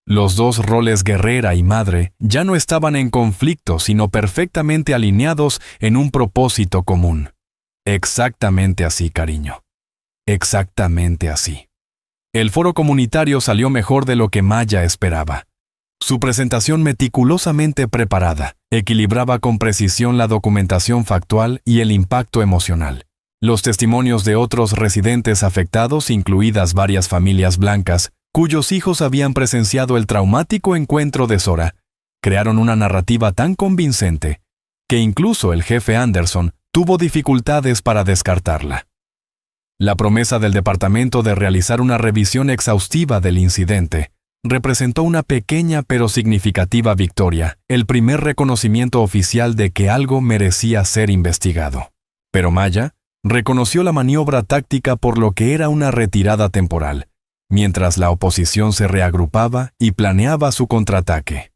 Speaker 1: Los dos roles, guerrera y madre, ya no estaban en conflicto, sino perfectamente alineados en un propósito común. «Exactamente así, cariño. Exactamente así». El foro comunitario salió mejor de lo que Maya esperaba. Su presentación, meticulosamente preparada, equilibraba con precisión la documentación factual y el impacto emocional. Los testimonios de otros residentes afectados, incluidas varias familias blancas, cuyos hijos habían presenciado el traumático encuentro de Zora, crearon una narrativa tan convincente que incluso el jefe Anderson tuvo dificultades para descartarla. La promesa del departamento de realizar una revisión exhaustiva del incidente representó una pequeña pero significativa victoria, el primer reconocimiento oficial de que algo merecía ser investigado. Pero Maya reconoció la maniobra táctica por lo que era una retirada temporal, mientras la oposición se reagrupaba y planeaba su contraataque.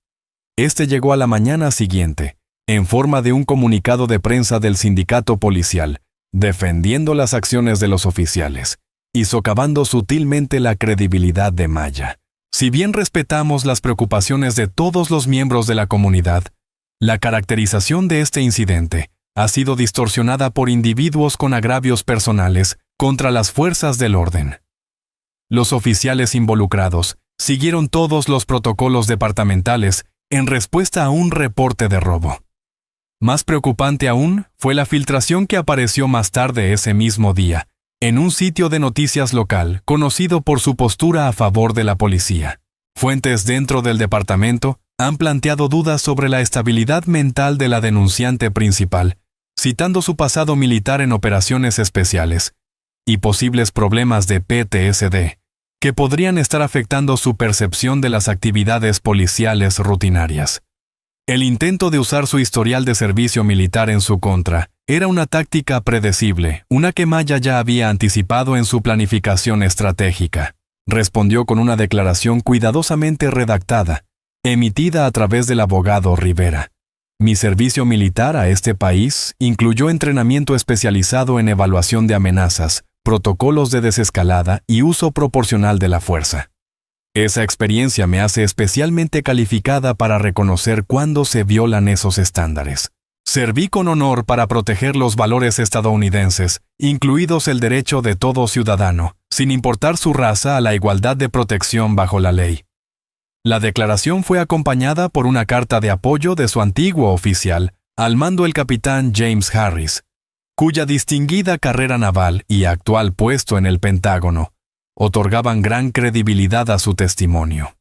Speaker 1: Este llegó a la mañana siguiente, en forma de un comunicado de prensa del sindicato policial, defendiendo las acciones de los oficiales y socavando sutilmente la credibilidad de Maya. Si bien respetamos las preocupaciones de todos los miembros de la comunidad, La caracterización de este incidente ha sido distorsionada por individuos con agravios personales contra las fuerzas del orden. Los oficiales involucrados siguieron todos los protocolos departamentales en respuesta a un reporte de robo. Más preocupante aún fue la filtración que apareció más tarde ese mismo día, en un sitio de noticias local conocido por su postura a favor de la policía. Fuentes dentro del departamento han planteado dudas sobre la estabilidad mental de la denunciante principal, citando su pasado militar en operaciones especiales y posibles problemas de PTSD, que podrían estar afectando su percepción de las actividades policiales rutinarias. El intento de usar su historial de servicio militar en su contra era una táctica predecible, una que Maya ya había anticipado en su planificación estratégica. Respondió con una declaración cuidadosamente redactada, emitida a través del abogado Rivera. Mi servicio militar a este país incluyó entrenamiento especializado en evaluación de amenazas, protocolos de desescalada y uso proporcional de la fuerza. Esa experiencia me hace especialmente calificada para reconocer cuándo se violan esos estándares. Serví con honor para proteger los valores estadounidenses, incluidos el derecho de todo ciudadano, sin importar su raza, a la igualdad de protección bajo la ley. La declaración fue acompañada por una carta de apoyo de su antiguo oficial, al mando el capitán James Harris, cuya distinguida carrera naval y actual puesto en el Pentágono otorgaban gran credibilidad a su testimonio.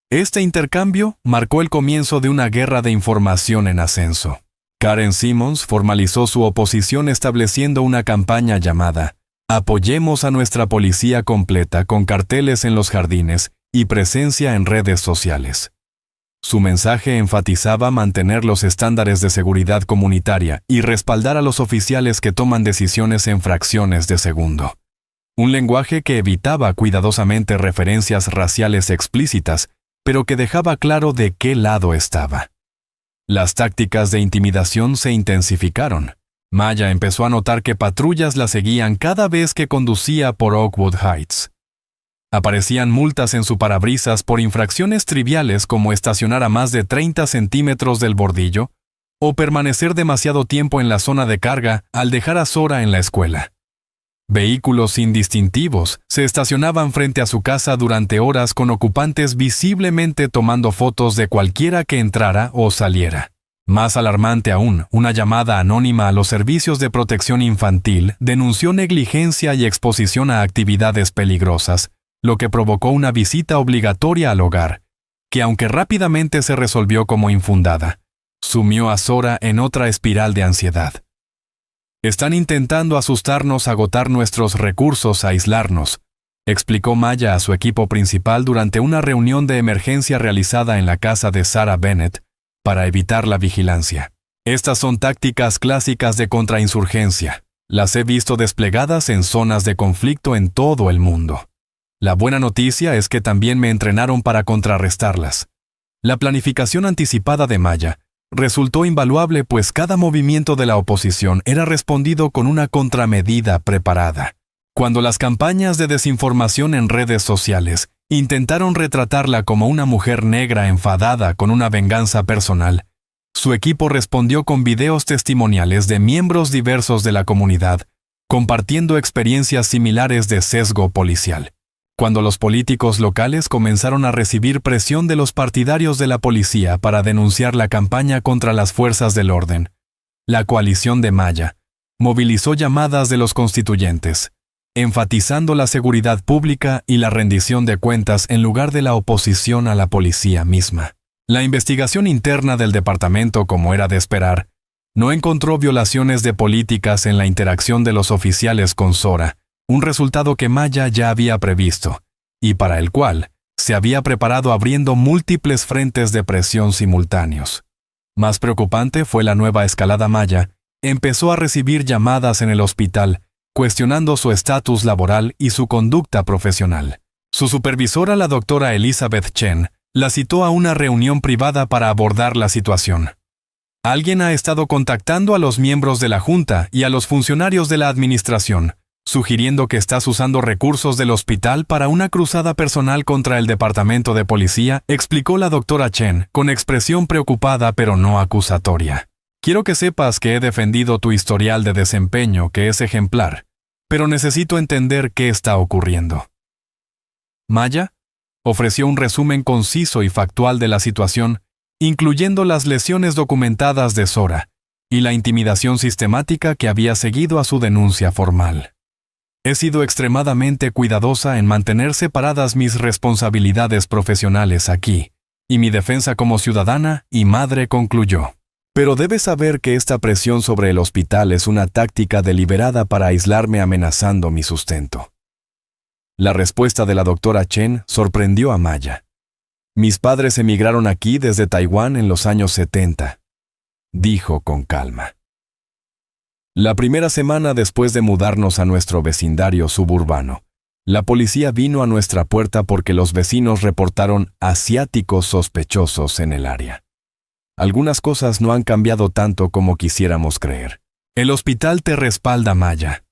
Speaker 1: Este intercambio marcó el comienzo de una guerra de información en ascenso. Karen Simmons formalizó su oposición estableciendo una campaña llamada Apoyemos a nuestra policía completa, con carteles en los jardines y presencia en redes sociales. Su mensaje enfatizaba mantener los estándares de seguridad comunitaria y respaldar a los oficiales que toman decisiones en fracciones de segundo. Un lenguaje que evitaba cuidadosamente referencias raciales explícitas, pero que dejaba claro de qué lado estaba. Las tácticas de intimidación se intensificaron. Maya empezó a notar que patrullas la seguían cada vez que conducía por Oakwood Heights. Aparecían multas en su parabrisas por infracciones triviales como estacionar a más de 30 centímetros del bordillo o permanecer demasiado tiempo en la zona de carga al dejar a Zora en la escuela. Vehículos indistintivos se estacionaban frente a su casa durante horas, con ocupantes visiblemente tomando fotos de cualquiera que entrara o saliera. Más alarmante aún, una llamada anónima a los servicios de protección infantil denunció negligencia y exposición a actividades peligrosas, lo que provocó una visita obligatoria al hogar, que aunque rápidamente se resolvió como infundada, sumió a Zora en otra espiral de ansiedad. Están intentando asustarnos, agotar nuestros recursos, aislarnos, explicó Maya a su equipo principal durante una reunión de emergencia realizada en la casa de Sarah Bennett para evitar la vigilancia. Estas son tácticas clásicas de contrainsurgencia. Las he visto desplegadas en zonas de conflicto en todo el mundo. La buena noticia es que también me entrenaron para contrarrestarlas. La planificación anticipada de Maya resultó invaluable, pues cada movimiento de la oposición era respondido con una contramedida preparada. Cuando las campañas de desinformación en redes sociales intentaron retratarla como una mujer negra enfadada con una venganza personal, su equipo respondió con videos testimoniales de miembros diversos de la comunidad, compartiendo experiencias similares de sesgo policial. Cuando los políticos locales comenzaron a recibir presión de los partidarios de la policía para denunciar la campaña contra las fuerzas del orden, la coalición de Maya movilizó llamadas de los constituyentes, enfatizando la seguridad pública y la rendición de cuentas en lugar de la oposición a la policía misma. La investigación interna del departamento, como era de esperar, no encontró violaciones de políticas en la interacción de los oficiales con Zora, un resultado que Maya ya había previsto, y para el cual se había preparado abriendo múltiples frentes de presión simultáneos. Más preocupante fue la nueva escalada. Maya empezó a recibir llamadas en el hospital, cuestionando su estatus laboral y su conducta profesional. Su supervisora, la doctora Elizabeth Chen, la citó a una reunión privada para abordar la situación. Alguien ha estado contactando a los miembros de la Junta y a los funcionarios de la administración, sugiriendo que estás usando recursos del hospital para una cruzada personal contra el departamento de policía, explicó la doctora Chen, con expresión preocupada pero no acusatoria. Quiero que sepas que he defendido tu historial de desempeño, que es ejemplar, pero necesito entender qué está ocurriendo. Maya ofreció un resumen conciso y factual de la situación, incluyendo las lesiones documentadas de Sora y la intimidación sistemática que había seguido a su denuncia formal. He sido extremadamente cuidadosa en mantener separadas mis responsabilidades profesionales aquí, y mi defensa como ciudadana y madre concluyó. Pero debes saber que esta presión sobre el hospital es una táctica deliberada para aislarme amenazando mi sustento. La respuesta de la doctora Chen sorprendió a Maya. Mis padres emigraron aquí desde Taiwán en los años 70, dijo con calma. La primera semana después de mudarnos a nuestro vecindario suburbano, la policía vino a nuestra puerta porque los vecinos reportaron asiáticos sospechosos en el área. Algunas cosas no han cambiado tanto como quisiéramos creer. El hospital te respalda, Maya.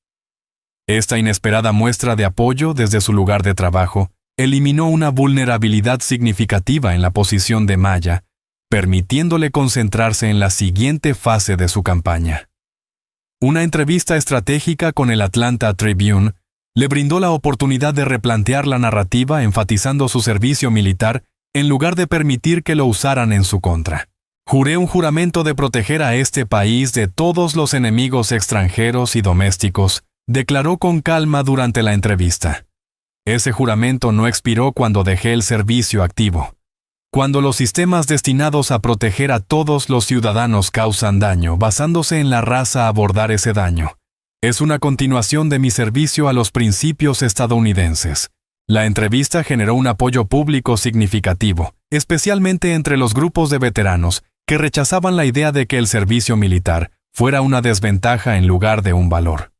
Speaker 1: Esta inesperada muestra de apoyo desde su lugar de trabajo eliminó una vulnerabilidad significativa en la posición de Maya, permitiéndole concentrarse en la siguiente fase de su campaña. Una entrevista estratégica con el Atlanta Tribune le brindó la oportunidad de replantear la narrativa enfatizando su servicio militar en lugar de permitir que lo usaran en su contra. Juré un juramento de proteger a este país de todos los enemigos extranjeros y domésticos, declaró con calma durante la entrevista. Ese juramento no expiró cuando dejé el servicio activo. Cuando los sistemas destinados a proteger a todos los ciudadanos causan daño basándose en la raza abordar ese daño, es una continuación de mi servicio a los principios estadounidenses. La entrevista generó un apoyo público significativo, especialmente entre los grupos de veteranos que rechazaban la idea de que el servicio militar fuera una desventaja en lugar de un valor.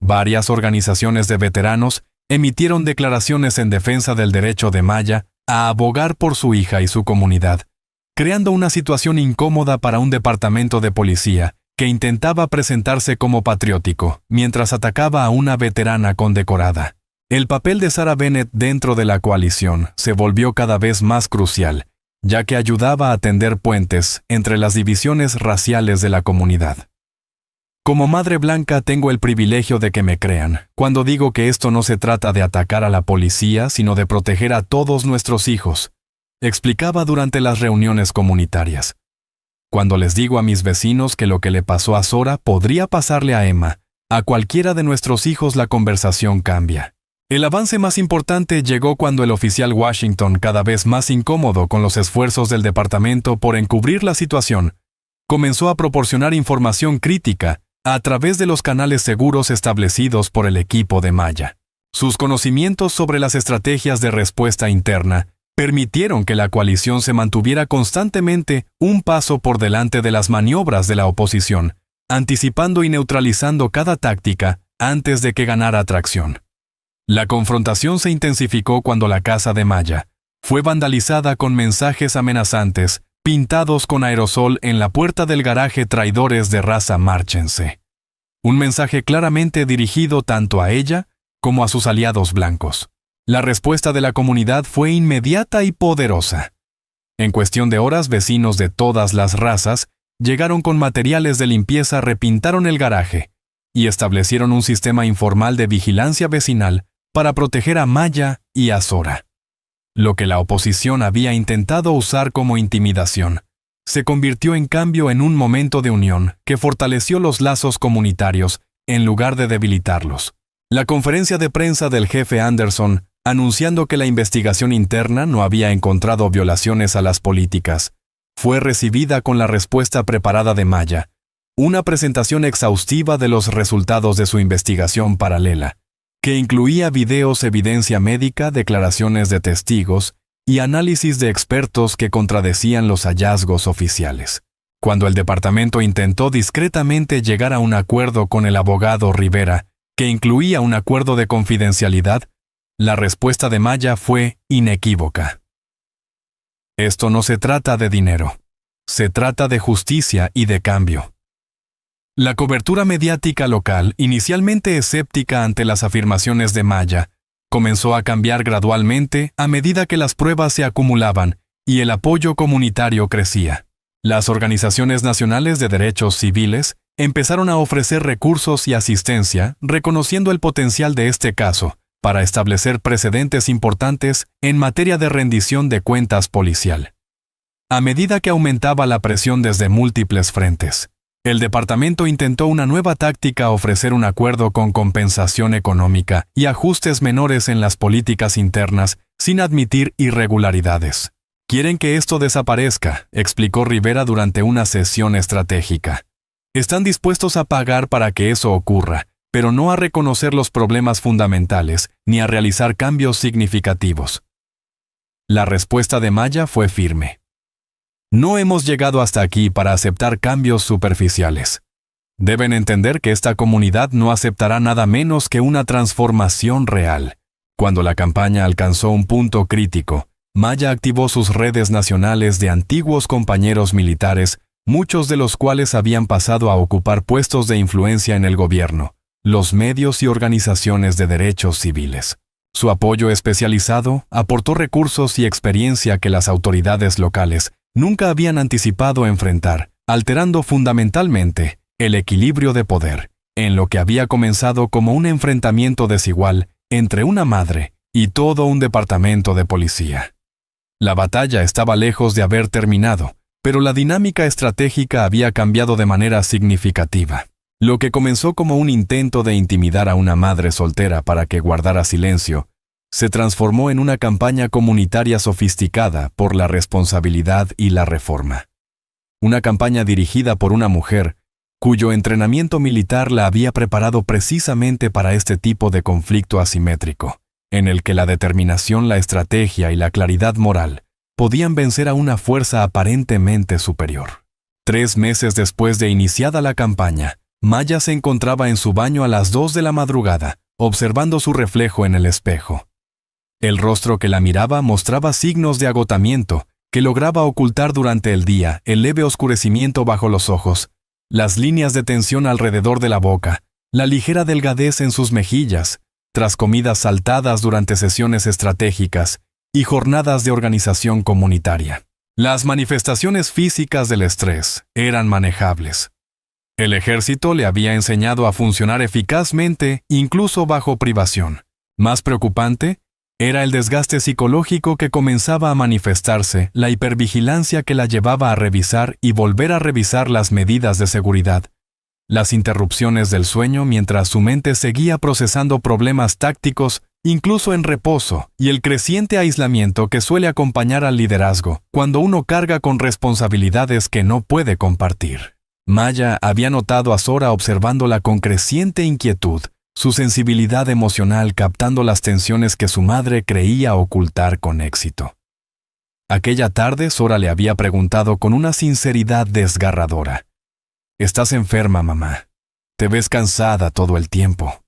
Speaker 1: Varias organizaciones de veteranos emitieron declaraciones en defensa del derecho de Maya a abogar por su hija y su comunidad, creando una situación incómoda para un departamento de policía que intentaba presentarse como patriótico mientras atacaba a una veterana condecorada. El papel de Sarah Bennett dentro de la coalición se volvió cada vez más crucial, ya que ayudaba a tender puentes entre las divisiones raciales de la comunidad. Como madre blanca tengo el privilegio de que me crean cuando digo que esto no se trata de atacar a la policía, sino de proteger a todos nuestros hijos, explicaba durante las reuniones comunitarias. Cuando les digo a mis vecinos que lo que le pasó a Sora podría pasarle a Emma, a cualquiera de nuestros hijos la conversación cambia. El avance más importante llegó cuando el oficial Washington, cada vez más incómodo con los esfuerzos del departamento por encubrir la situación, comenzó a proporcionar información crítica a través de los canales seguros establecidos por el equipo de Maya. Sus conocimientos sobre las estrategias de respuesta interna permitieron que la coalición se mantuviera constantemente un paso por delante de las maniobras de la oposición, anticipando y neutralizando cada táctica antes de que ganara tracción. La confrontación se intensificó cuando la casa de Maya fue vandalizada con mensajes amenazantes pintados con aerosol en la puerta del garaje traidores de raza márchense. Un mensaje claramente dirigido tanto a ella como a sus aliados blancos. La respuesta de la comunidad fue inmediata y poderosa. En cuestión de horas, vecinos de todas las razas llegaron con materiales de limpieza, repintaron el garaje y establecieron un sistema informal de vigilancia vecinal para proteger a Maya y a Sora. Lo que la oposición había intentado usar como intimidación, se convirtió en cambio en un momento de unión que fortaleció los lazos comunitarios en lugar de debilitarlos. La conferencia de prensa del jefe Anderson, anunciando que la investigación interna no había encontrado violaciones a las políticas, fue recibida con la respuesta preparada de Maya, una presentación exhaustiva de los resultados de su investigación paralela, que incluía videos, evidencia médica, declaraciones de testigos y análisis de expertos que contradecían los hallazgos oficiales. Cuando el departamento intentó discretamente llegar a un acuerdo con el abogado Rivera, que incluía un acuerdo de confidencialidad, la respuesta de Maya fue inequívoca. Esto no se trata de dinero, se trata de justicia y de cambio. La cobertura mediática local, inicialmente escéptica ante las afirmaciones de Maya, comenzó a cambiar gradualmente a medida que las pruebas se acumulaban y el apoyo comunitario crecía. Las organizaciones nacionales de derechos civiles empezaron a ofrecer recursos y asistencia, reconociendo el potencial de este caso para establecer precedentes importantes en materia de rendición de cuentas policial. A medida que aumentaba la presión desde múltiples frentes, el departamento intentó una nueva táctica: ofrecer un acuerdo con compensación económica y ajustes menores en las políticas internas sin admitir irregularidades. «Quieren que esto desaparezca», explicó Rivera durante una sesión estratégica. «Están dispuestos a pagar para que eso ocurra, pero no a reconocer los problemas fundamentales ni a realizar cambios significativos». La respuesta de Maya fue firme. «No hemos llegado hasta aquí para aceptar cambios superficiales. Deben entender que esta comunidad no aceptará nada menos que una transformación real». Cuando la campaña alcanzó un punto crítico, Maya activó sus redes nacionales de antiguos compañeros militares, muchos de los cuales habían pasado a ocupar puestos de influencia en el gobierno, los medios y organizaciones de derechos civiles. Su apoyo especializado aportó recursos y experiencia que las autoridades locales nunca habían anticipado enfrentar, alterando fundamentalmente el equilibrio de poder, en lo que había comenzado como un enfrentamiento desigual entre una madre y todo un departamento de policía. La batalla estaba lejos de haber terminado, pero la dinámica estratégica había cambiado de manera significativa. Lo que comenzó como un intento de intimidar a una madre soltera para que guardara silencio, se transformó en una campaña comunitaria sofisticada por la responsabilidad y la reforma. Una campaña dirigida por una mujer, cuyo entrenamiento militar la había preparado precisamente para este tipo de conflicto asimétrico, en el que la determinación, la estrategia y la claridad moral podían vencer a una fuerza aparentemente superior. 3 meses después de iniciada la campaña, Maya se encontraba en su baño a las 2 de la madrugada, observando su reflejo en el espejo. El rostro que la miraba mostraba signos de agotamiento que lograba ocultar durante el día: el leve oscurecimiento bajo los ojos, las líneas de tensión alrededor de la boca, la ligera delgadez en sus mejillas, tras comidas saltadas durante sesiones estratégicas y jornadas de organización comunitaria. Las manifestaciones físicas del estrés eran manejables. El ejército le había enseñado a funcionar eficazmente incluso bajo privación. Más preocupante era el desgaste psicológico que comenzaba a manifestarse, la hipervigilancia que la llevaba a revisar y volver a revisar las medidas de seguridad, las interrupciones del sueño mientras su mente seguía procesando problemas tácticos incluso en reposo, y el creciente aislamiento que suele acompañar al liderazgo cuando uno carga con responsabilidades que no puede compartir. Maya había notado a Zora observándola con creciente inquietud, su sensibilidad emocional captando las tensiones que su madre creía ocultar con éxito. Aquella tarde Zora le había preguntado con una sinceridad desgarradora: «¿Estás enferma, mamá? Te ves cansada todo el tiempo».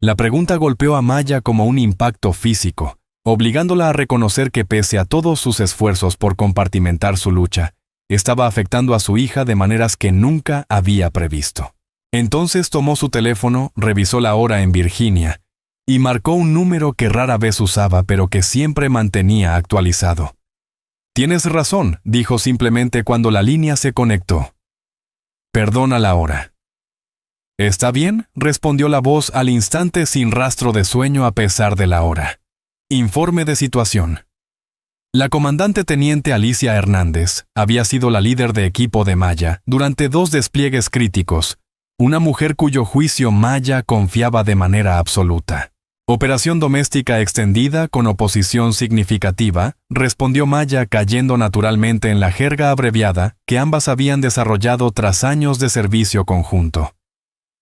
Speaker 1: La pregunta golpeó a Maya como un impacto físico, obligándola a reconocer que pese a todos sus esfuerzos por compartimentar su lucha, estaba afectando a su hija de maneras que nunca había previsto. Entonces tomó su teléfono, revisó la hora en Virginia y marcó un número que rara vez usaba pero que siempre mantenía actualizado. «Tienes razón», dijo simplemente cuando la línea se conectó. «Perdona la hora». «¿Está bien?», respondió la voz al instante sin rastro de sueño a pesar de la hora. Informe de situación. La comandante teniente Alicia Hernández había sido la líder de equipo de Maya durante 2 despliegues críticos, una mujer cuyo juicio Maya confiaba de manera absoluta. «Operación doméstica extendida con oposición significativa», respondió Maya cayendo naturalmente en la jerga abreviada que ambas habían desarrollado tras años de servicio conjunto.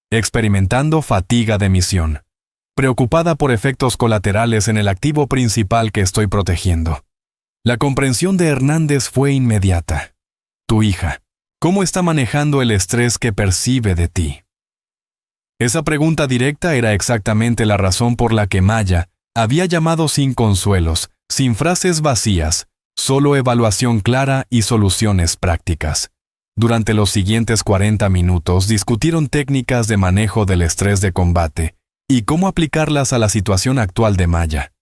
Speaker 1: «Experimentando fatiga de misión. Preocupada por efectos colaterales en el activo principal que estoy protegiendo». La comprensión de Hernández fue inmediata. «Tu hija, ¿cómo está manejando el estrés que percibe de ti?». Esa pregunta directa era exactamente la razón por la que Maya había llamado sin consuelos, sin frases vacías, solo evaluación clara y soluciones prácticas. Durante los siguientes 40 minutos discutieron técnicas de manejo del estrés de combate y cómo aplicarlas a la situación actual de Maya.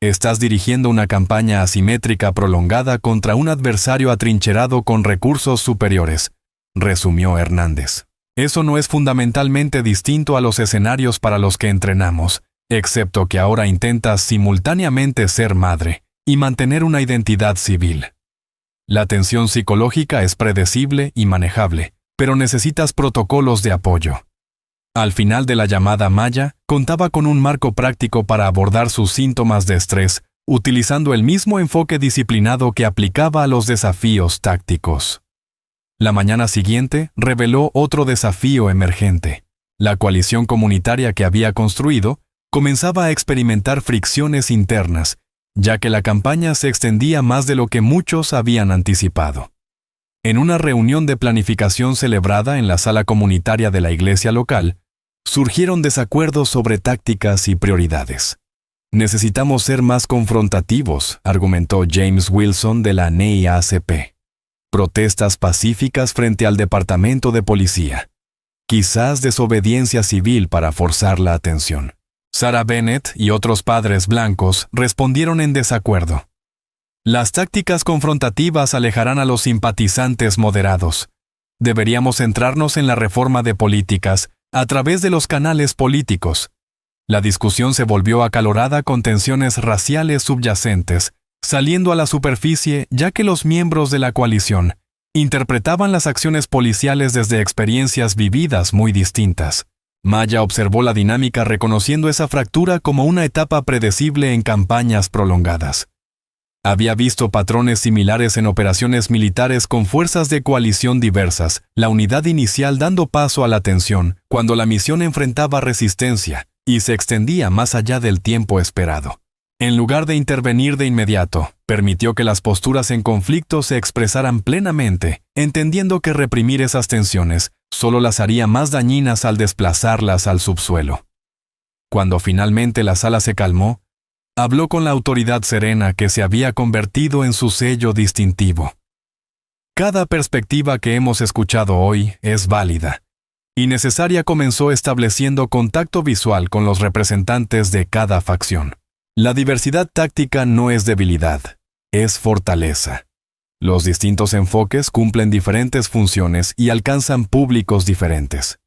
Speaker 1: Estás dirigiendo una campaña asimétrica prolongada contra un adversario atrincherado con recursos superiores, resumió Hernández. Eso no es fundamentalmente distinto a los escenarios para los que entrenamos, excepto que ahora intentas simultáneamente ser madre y mantener una identidad civil. La tensión psicológica es predecible y manejable, pero necesitas protocolos de apoyo. Al final de la llamada, Maya contaba con un marco práctico para abordar sus síntomas de estrés, utilizando el mismo enfoque disciplinado que aplicaba a los desafíos tácticos. La mañana siguiente reveló otro desafío emergente. La coalición comunitaria que había construido comenzaba a experimentar fricciones internas, ya que la campaña se extendía más de lo que muchos habían anticipado. En una reunión de planificación celebrada en la sala comunitaria de la iglesia local, surgieron desacuerdos sobre tácticas y prioridades. Necesitamos ser más confrontativos, argumentó James Wilson de la NAACP. Protestas pacíficas frente al departamento de policía. Quizás desobediencia civil para forzar la atención. Sarah Bennett y otros padres blancos respondieron en desacuerdo. Las tácticas confrontativas alejarán a los simpatizantes moderados. Deberíamos centrarnos en la reforma de políticas a través de los canales políticos. La discusión se volvió acalorada con tensiones raciales subyacentes, saliendo a la superficie ya que los miembros de la coalición interpretaban las acciones policiales desde experiencias vividas muy distintas. Maya observó la dinámica reconociendo esa fractura como una etapa predecible en campañas prolongadas. Había visto patrones similares en operaciones militares con fuerzas de coalición diversas, la unidad inicial dando paso a la tensión cuando la misión enfrentaba resistencia y se extendía más allá del tiempo esperado. En lugar de intervenir de inmediato, permitió que las posturas en conflicto se expresaran plenamente, entendiendo que reprimir esas tensiones solo las haría más dañinas al desplazarlas al subsuelo. Cuando finalmente la sala se calmó, habló con la autoridad serena que se había convertido en su sello distintivo. Cada perspectiva que hemos escuchado hoy es válida y necesaria. Comenzó estableciendo contacto visual con los representantes de cada facción. La diversidad táctica no es debilidad, es fortaleza. Los distintos enfoques cumplen diferentes funciones y alcanzan públicos diferentes.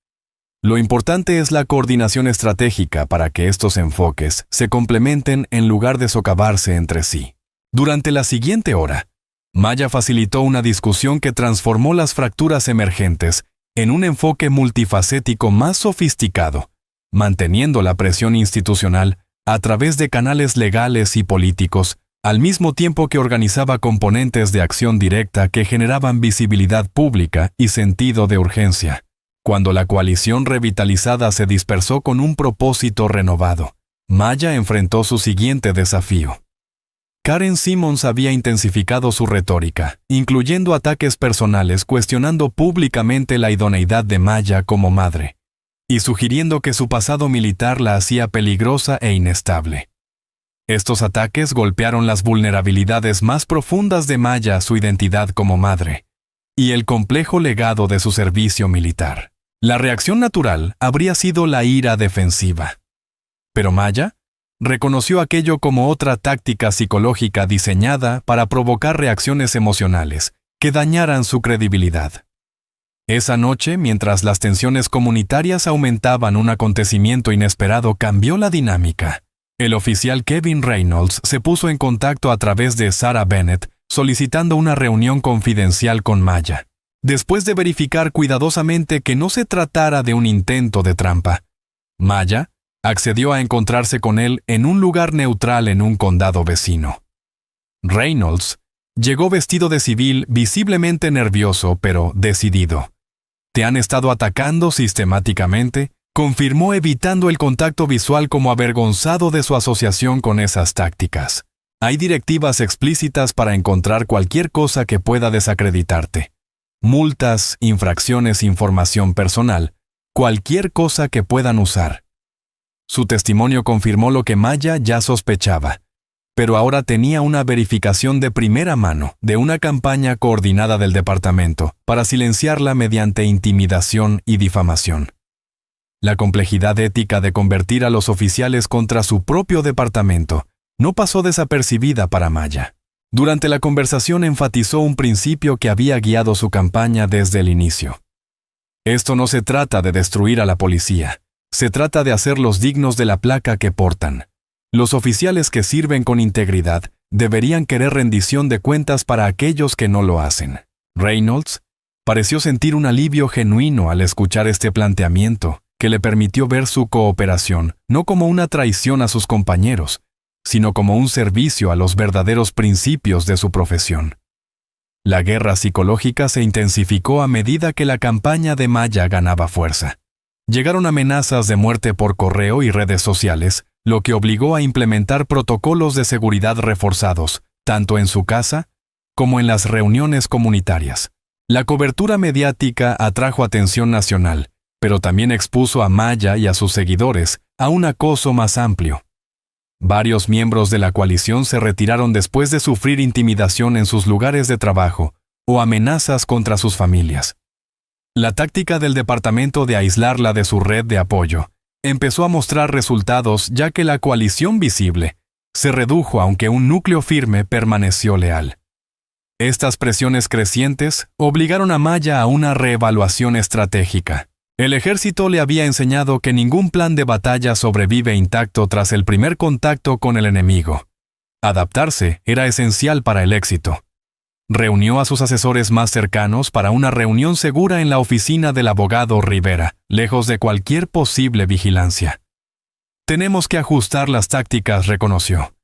Speaker 1: Lo importante es la coordinación estratégica para que estos enfoques se complementen en lugar de socavarse entre sí. Durante la siguiente hora, Maya facilitó una discusión que transformó las fracturas emergentes en un enfoque multifacético más sofisticado, manteniendo la presión institucional a través de canales legales y políticos, al mismo tiempo que organizaba componentes de acción directa que generaban visibilidad pública y sentido de urgencia. Cuando la coalición revitalizada se dispersó con un propósito renovado, Maya enfrentó su siguiente desafío. Karen Simmons había intensificado su retórica, incluyendo ataques personales cuestionando públicamente la idoneidad de Maya como madre, y sugiriendo que su pasado militar la hacía peligrosa e inestable. Estos ataques golpearon las vulnerabilidades más profundas de Maya, su identidad como madre, y el complejo legado de su servicio militar. La reacción natural habría sido la ira defensiva. Pero Maya reconoció aquello como otra táctica psicológica diseñada para provocar reacciones emocionales que dañaran su credibilidad. Esa noche, mientras las tensiones comunitarias aumentaban, un acontecimiento inesperado cambió la dinámica. El oficial Kevin Reynolds se puso en contacto a través de Sarah Bennett solicitando una reunión confidencial con Maya. Después de verificar cuidadosamente que no se tratara de un intento de trampa, Maya accedió a encontrarse con él en un lugar neutral en un condado vecino. Reynolds llegó vestido de civil, visiblemente nervioso pero decidido. «Te han estado atacando sistemáticamente», confirmó, evitando el contacto visual como avergonzado de su asociación con esas tácticas. «Hay directivas explícitas para encontrar cualquier cosa que pueda desacreditarte. Multas, infracciones, información personal, cualquier cosa que puedan usar». Su testimonio confirmó lo que Maya ya sospechaba. pero ahora tenía una verificación de primera mano de una campaña coordinada del departamento para silenciarla mediante intimidación y difamación. La complejidad ética de convertir a los oficiales contra su propio departamento no pasó desapercibida para Maya. Durante la conversación enfatizó un principio que había guiado su campaña desde el inicio. Esto no se trata de destruir a la policía, se trata de hacerlos dignos de la placa que portan. Los oficiales que sirven con integridad deberían querer rendición de cuentas para aquellos que no lo hacen. Reynolds pareció sentir un alivio genuino al escuchar este planteamiento, que le permitió ver su cooperación no como una traición a sus compañeros, sino como un servicio a los verdaderos principios de su profesión. La guerra psicológica se intensificó a medida que la campaña de Maya ganaba fuerza. Llegaron amenazas de muerte por correo y redes sociales, lo que obligó a implementar protocolos de seguridad reforzados, tanto en su casa como en las reuniones comunitarias. La cobertura mediática atrajo atención nacional, pero también expuso a Maya y a sus seguidores a un acoso más amplio. Varios miembros de la coalición se retiraron después de sufrir intimidación en sus lugares de trabajo o amenazas contra sus familias. La táctica del departamento de aislarla de su red de apoyo empezó a mostrar resultados, ya que la coalición visible se redujo, aunque un núcleo firme permaneció leal. Estas presiones crecientes obligaron a Maya a una reevaluación estratégica. El ejército le había enseñado que ningún plan de batalla sobrevive intacto tras el primer contacto con el enemigo. Adaptarse era esencial para el éxito. Reunió a sus asesores más cercanos para una reunión segura en la oficina del abogado Rivera, lejos de cualquier posible vigilancia. Tenemos que ajustar las tácticas, reconoció.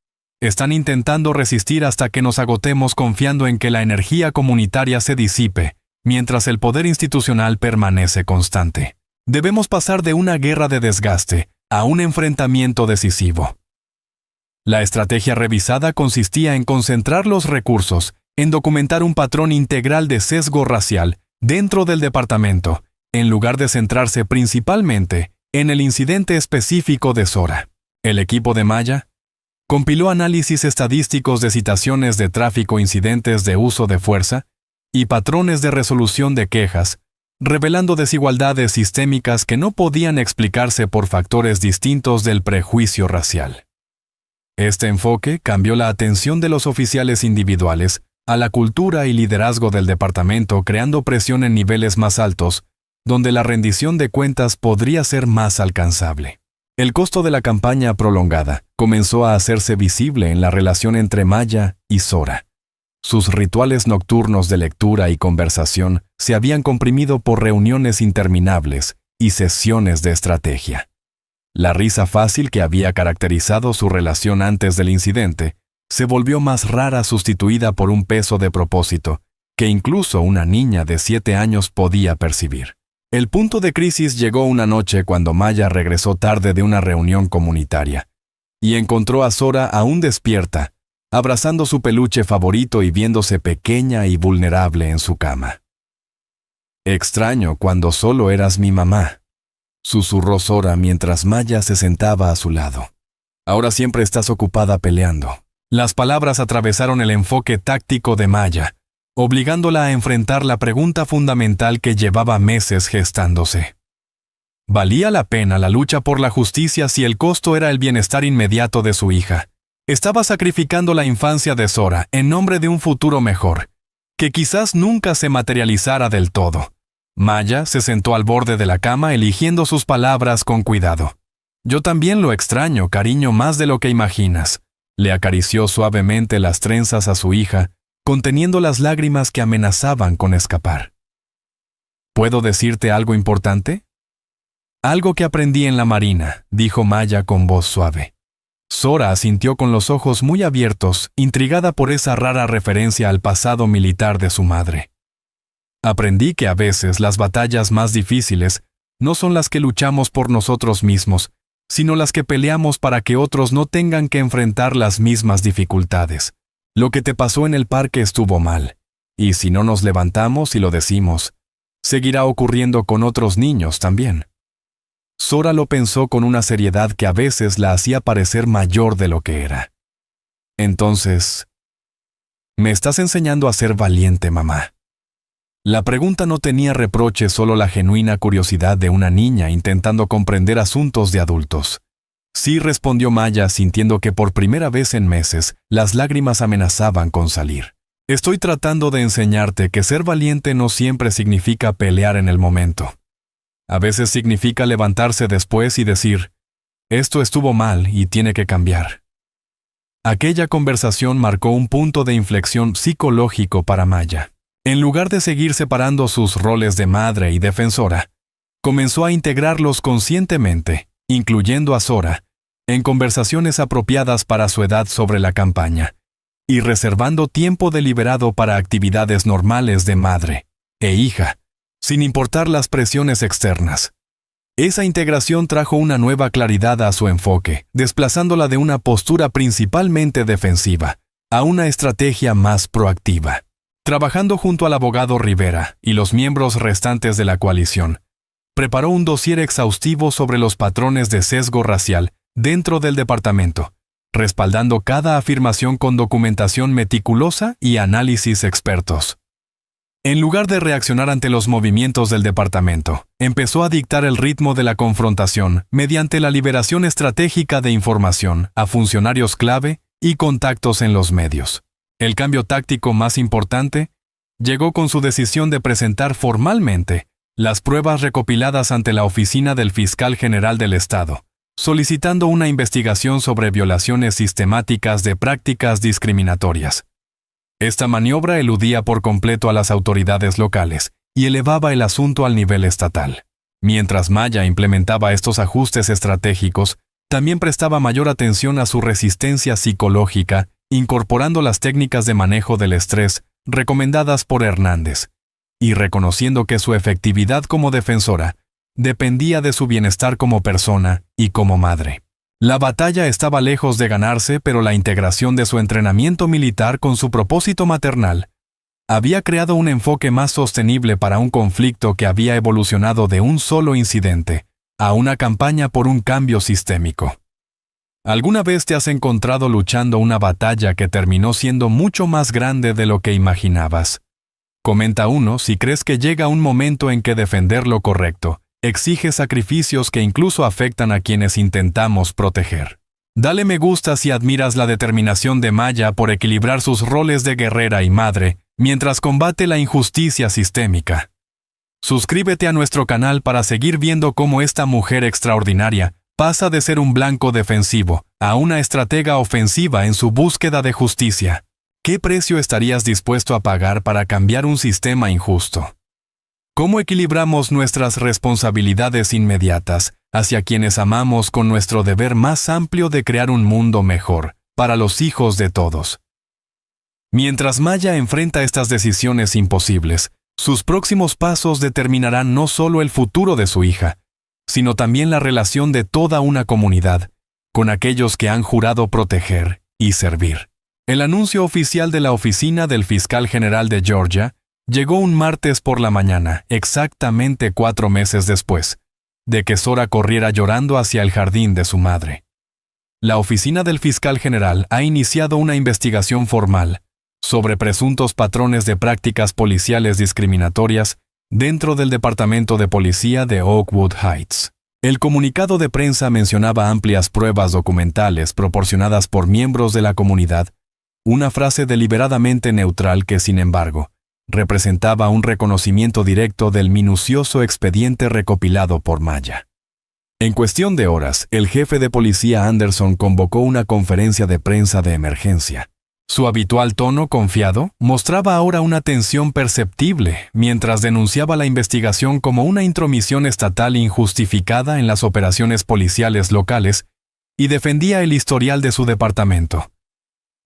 Speaker 1: Están intentando resistir hasta que nos agotemos confiando en que la energía comunitaria se disipe, mientras el poder institucional permanece constante. Debemos pasar de una guerra de desgaste a un enfrentamiento decisivo. La estrategia revisada consistía en concentrar los recursos en documentar un patrón integral de sesgo racial dentro del departamento, en lugar de centrarse principalmente en el incidente específico de Zora. El equipo de Maya compiló análisis estadísticos de citaciones de tráfico, incidentes de uso de fuerza y patrones de resolución de quejas, revelando desigualdades sistémicas que no podían explicarse por factores distintos del prejuicio racial. Este enfoque cambió la atención de los oficiales individuales a la cultura y liderazgo del departamento, creando presión en niveles más altos, donde la rendición de cuentas podría ser más alcanzable. El costo de la campaña prolongada comenzó a hacerse visible en la relación entre Maya y Zora. Sus rituales nocturnos de lectura y conversación se habían comprimido por reuniones interminables y sesiones de estrategia. La risa fácil que había caracterizado su relación antes del incidente se volvió más rara, sustituida por un peso de propósito que incluso una niña de 7 años podía percibir. El punto de crisis llegó una noche cuando Maya regresó tarde de una reunión comunitaria y encontró a Zora aún despierta, abrazando su peluche favorito y viéndose pequeña y vulnerable en su cama. «Extraño cuando solo eras mi mamá», susurró Zora mientras Maya se sentaba a su lado. «Ahora siempre estás ocupada peleando». Las palabras atravesaron el enfoque táctico de Maya, obligándola a enfrentar la pregunta fundamental que llevaba meses gestándose. ¿Valía la pena la lucha por la justicia si el costo era el bienestar inmediato de su hija? Estaba sacrificando la infancia de Zora en nombre de un futuro mejor, que quizás nunca se materializara del todo. Maya se sentó al borde de la cama, eligiendo sus palabras con cuidado. «Yo también lo extraño, cariño, más de lo que imaginas». Le acarició suavemente las trenzas a su hija, conteniendo las lágrimas que amenazaban con escapar. «¿Puedo decirte algo importante?» «Algo que aprendí en la marina», dijo Maya con voz suave. Zora asintió con los ojos muy abiertos, intrigada por esa rara referencia al pasado militar de su madre. «Aprendí que a veces las batallas más difíciles no son las que luchamos por nosotros mismos, sino las que peleamos para que otros no tengan que enfrentar las mismas dificultades. Lo que te pasó en el parque estuvo mal, y si no nos levantamos y lo decimos, seguirá ocurriendo con otros niños también». Zora lo pensó con una seriedad que a veces la hacía parecer mayor de lo que era. Entonces, ¿me estás enseñando a ser valiente, mamá? La pregunta no tenía reproche, solo la genuina curiosidad de una niña intentando comprender asuntos de adultos. Sí, respondió Maya, sintiendo que por primera vez en meses las lágrimas amenazaban con salir. Estoy tratando de enseñarte que ser valiente no siempre significa pelear en el momento. A veces significa levantarse después y decir, esto estuvo mal y tiene que cambiar. Aquella conversación marcó un punto de inflexión psicológico para Maya. En lugar de seguir separando sus roles de madre y defensora, comenzó a integrarlos conscientemente, incluyendo a Zora, en conversaciones apropiadas para su edad sobre la campaña, y reservando tiempo deliberado para actividades normales de madre e hija, sin importar las presiones externas. Esa integración trajo una nueva claridad a su enfoque, desplazándola de una postura principalmente defensiva a una estrategia más proactiva. Trabajando junto al abogado Rivera y los miembros restantes de la coalición, preparó un dossier exhaustivo sobre los patrones de sesgo racial dentro del departamento, respaldando cada afirmación con documentación meticulosa y análisis expertos. En lugar de reaccionar ante los movimientos del departamento, empezó a dictar el ritmo de la confrontación mediante la liberación estratégica de información a funcionarios clave y contactos en los medios. El cambio táctico más importante llegó con su decisión de presentar formalmente las pruebas recopiladas ante la oficina del fiscal general del Estado, solicitando una investigación sobre violaciones sistemáticas de prácticas discriminatorias. Esta maniobra eludía por completo a las autoridades locales y elevaba el asunto al nivel estatal. Mientras Maya implementaba estos ajustes estratégicos, también prestaba mayor atención a su resistencia psicológica, incorporando las técnicas de manejo del estrés recomendadas por Hernández, y reconociendo que su efectividad como defensora dependía de su bienestar como persona y como madre. La batalla estaba lejos de ganarse, pero la integración de su entrenamiento militar con su propósito maternal había creado un enfoque más sostenible para un conflicto que había evolucionado de un solo incidente a una campaña por un cambio sistémico. ¿Alguna vez te has encontrado luchando una batalla que terminó siendo mucho más grande de lo que imaginabas? Comenta uno si crees que llega un momento en que defender lo correcto exige sacrificios que incluso afectan a quienes intentamos proteger. Dale me gusta si admiras la determinación de Maya por equilibrar sus roles de guerrera y madre mientras combate la injusticia sistémica. Suscríbete a nuestro canal para seguir viendo cómo esta mujer extraordinaria pasa de ser un blanco defensivo a una estratega ofensiva en su búsqueda de justicia. ¿Qué precio estarías dispuesto a pagar para cambiar un sistema injusto? ¿Cómo equilibramos nuestras responsabilidades inmediatas hacia quienes amamos con nuestro deber más amplio de crear un mundo mejor para los hijos de todos? Mientras Maya enfrenta estas decisiones imposibles, sus próximos pasos determinarán no solo el futuro de su hija, sino también la relación de toda una comunidad con aquellos que han jurado proteger y servir. El anuncio oficial de la oficina del fiscal general de Georgia llegó un martes por la mañana, exactamente 4 meses después de que Zora corriera llorando hacia el jardín de su madre. La oficina del fiscal general ha iniciado una investigación formal sobre presuntos patrones de prácticas policiales discriminatorias dentro del Departamento de Policía de Oakwood Heights. El comunicado de prensa mencionaba amplias pruebas documentales proporcionadas por miembros de la comunidad, una frase deliberadamente neutral que, sin embargo, representaba un reconocimiento directo del minucioso expediente recopilado por Maya. En cuestión de horas, el jefe de policía Anderson convocó una conferencia de prensa de emergencia. Su habitual tono confiado mostraba ahora una tensión perceptible mientras denunciaba la investigación como una intromisión estatal injustificada en las operaciones policiales locales y defendía el historial de su departamento.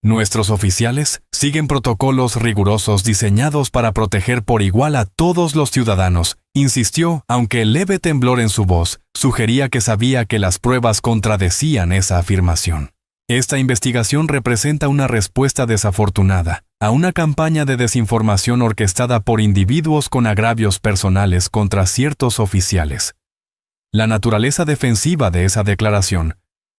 Speaker 1: Nuestros oficiales siguen protocolos rigurosos diseñados para proteger por igual a todos los ciudadanos, insistió, aunque el leve temblor en su voz sugería que sabía que las pruebas contradecían esa afirmación. Esta investigación representa una respuesta desafortunada a una campaña de desinformación orquestada por individuos con agravios personales contra ciertos oficiales. La naturaleza defensiva de esa declaración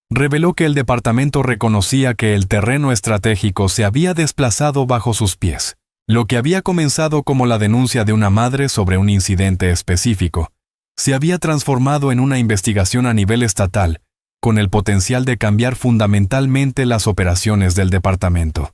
Speaker 1: reveló que el departamento reconocía que el terreno estratégico se había desplazado bajo sus pies. Lo que había comenzado como la denuncia de una madre sobre un incidente específico, se había transformado en una investigación a nivel estatal, con el potencial de cambiar fundamentalmente las operaciones del departamento.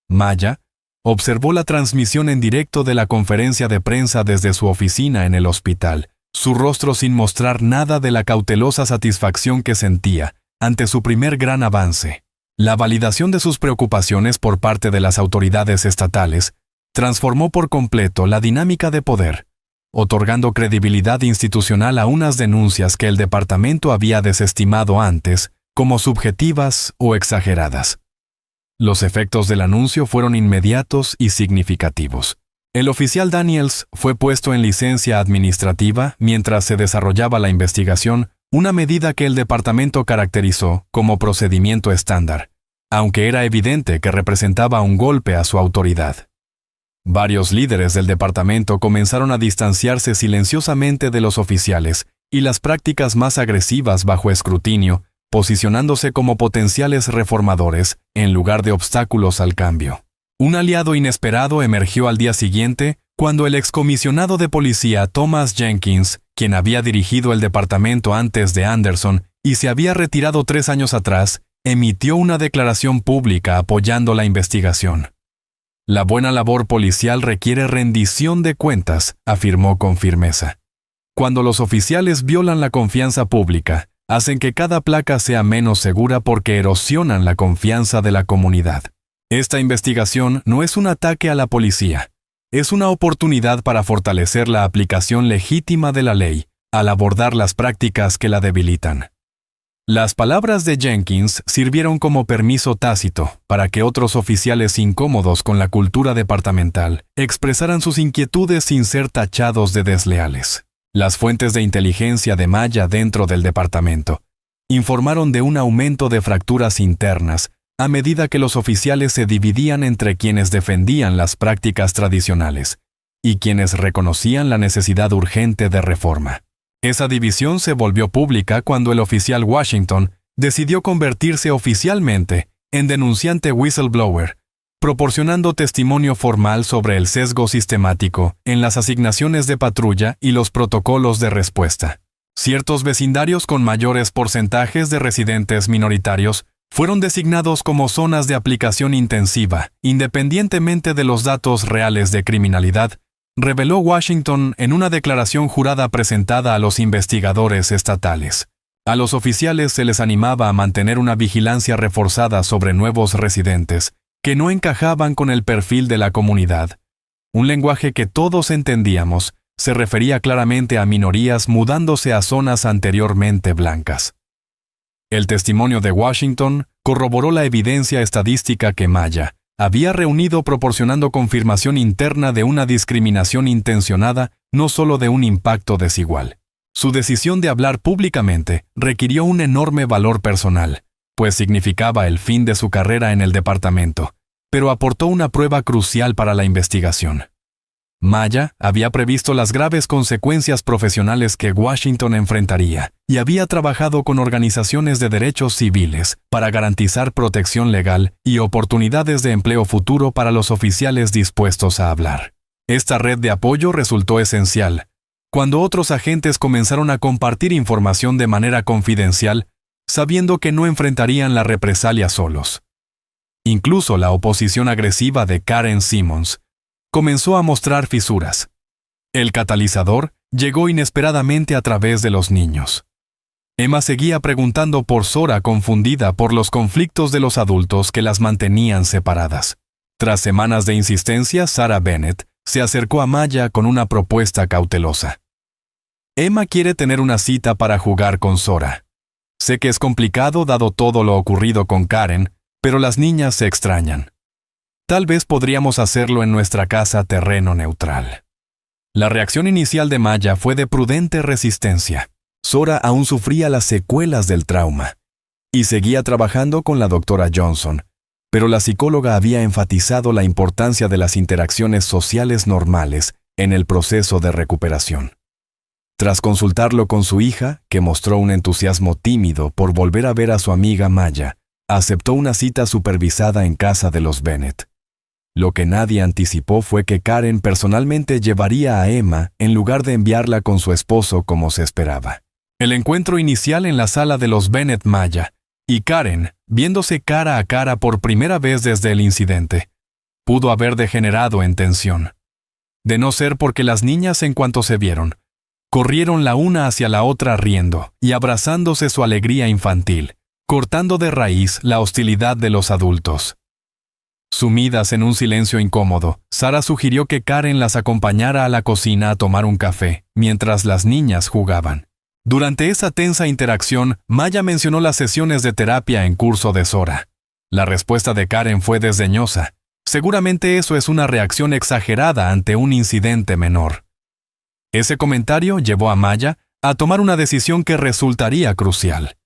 Speaker 1: Maya observó la transmisión en directo de la conferencia de prensa desde su oficina en el hospital, su rostro sin mostrar nada de la cautelosa satisfacción que sentía ante su primer gran avance. La validación de sus preocupaciones por parte de las autoridades estatales transformó por completo la dinámica de poder, otorgando credibilidad institucional a unas denuncias que el departamento había desestimado antes como subjetivas o exageradas. Los efectos del anuncio fueron inmediatos y significativos. El oficial Daniels fue puesto en licencia administrativa mientras se desarrollaba la investigación, una medida que el departamento caracterizó como procedimiento estándar, aunque era evidente que representaba un golpe a su autoridad. Varios líderes del departamento comenzaron a distanciarse silenciosamente de los oficiales y las prácticas más agresivas bajo escrutinio, posicionándose como potenciales reformadores en lugar de obstáculos al cambio. Un aliado inesperado emergió al día siguiente cuando el excomisionado de policía Thomas Jenkins, quien había dirigido el departamento antes de Anderson y se había retirado 3 años atrás, emitió una declaración pública apoyando la investigación. La buena labor policial requiere rendición de cuentas, afirmó con firmeza. Cuando los oficiales violan la confianza pública, hacen que cada placa sea menos segura porque erosionan la confianza de la comunidad. Esta investigación no es un ataque a la policía, es una oportunidad para fortalecer la aplicación legítima de la ley al abordar las prácticas que la debilitan. Las palabras de Jenkins sirvieron como permiso tácito para que otros oficiales incómodos con la cultura departamental expresaran sus inquietudes sin ser tachados de desleales. Las fuentes de inteligencia de Maya dentro del departamento informaron de un aumento de fracturas internas a medida que los oficiales se dividían entre quienes defendían las prácticas tradicionales y quienes reconocían la necesidad urgente de reforma. Esa división se volvió pública cuando el oficial Washington decidió convertirse oficialmente en denunciante whistleblower, proporcionando testimonio formal sobre el sesgo sistemático en las asignaciones de patrulla y los protocolos de respuesta. Ciertos vecindarios con mayores porcentajes de residentes minoritarios fueron designados como zonas de aplicación intensiva, independientemente de los datos reales de criminalidad, reveló Washington en una declaración jurada presentada a los investigadores estatales. A los oficiales se les animaba a mantener una vigilancia reforzada sobre nuevos residentes, que no encajaban con el perfil de la comunidad. Un lenguaje que todos entendíamos se refería claramente a minorías mudándose a zonas anteriormente blancas. El testimonio de Washington corroboró la evidencia estadística que Maya había reunido proporcionando confirmación interna de una discriminación intencionada, no solo de un impacto desigual. Su decisión de hablar públicamente requirió un enorme valor personal, pues significaba el fin de su carrera en el departamento, pero aportó una prueba crucial para la investigación. Maya había previsto las graves consecuencias profesionales que Washington enfrentaría y había trabajado con organizaciones de derechos civiles para garantizar protección legal y oportunidades de empleo futuro para los oficiales dispuestos a hablar. Esta red de apoyo resultó esencial cuando otros agentes comenzaron a compartir información de manera confidencial, sabiendo que no enfrentarían la represalia solos. Incluso la oposición agresiva de Karen Simmons comenzó a mostrar fisuras. El catalizador llegó inesperadamente a través de los niños. Emma seguía preguntando por Zora, confundida por los conflictos de los adultos que las mantenían separadas. Tras semanas de insistencia, Sarah Bennett se acercó a Maya con una propuesta cautelosa. Emma quiere tener una cita para jugar con Zora. Sé que es complicado dado todo lo ocurrido con Karen, pero las niñas se extrañan. Tal vez podríamos hacerlo en nuestra casa terreno neutral. La reacción inicial de Maya fue de prudente resistencia. Zora aún sufría las secuelas del trauma y seguía trabajando con la doctora Johnson, pero la psicóloga había enfatizado la importancia de las interacciones sociales normales en el proceso de recuperación. Tras consultarlo con su hija, que mostró un entusiasmo tímido por volver a ver a su amiga Maya, aceptó una cita supervisada en casa de los Bennett. Lo que nadie anticipó fue que Karen personalmente llevaría a Emma en lugar de enviarla con su esposo como se esperaba. El encuentro inicial en la sala de los Bennett Maya y Karen, viéndose cara a cara por primera vez desde el incidente, pudo haber degenerado en tensión. De no ser porque las niñas, en cuanto se vieron, corrieron la una hacia la otra riendo y abrazándose su alegría infantil, cortando de raíz la hostilidad de los adultos. Sumidas en un silencio incómodo, Sara sugirió que Karen las acompañara a la cocina a tomar un café, mientras las niñas jugaban. Durante esa tensa interacción, Maya mencionó las sesiones de terapia en curso de Sora. La respuesta de Karen fue desdeñosa. Seguramente eso es una reacción exagerada ante un incidente menor. Ese comentario llevó a Maya a tomar una decisión que resultaría crucial.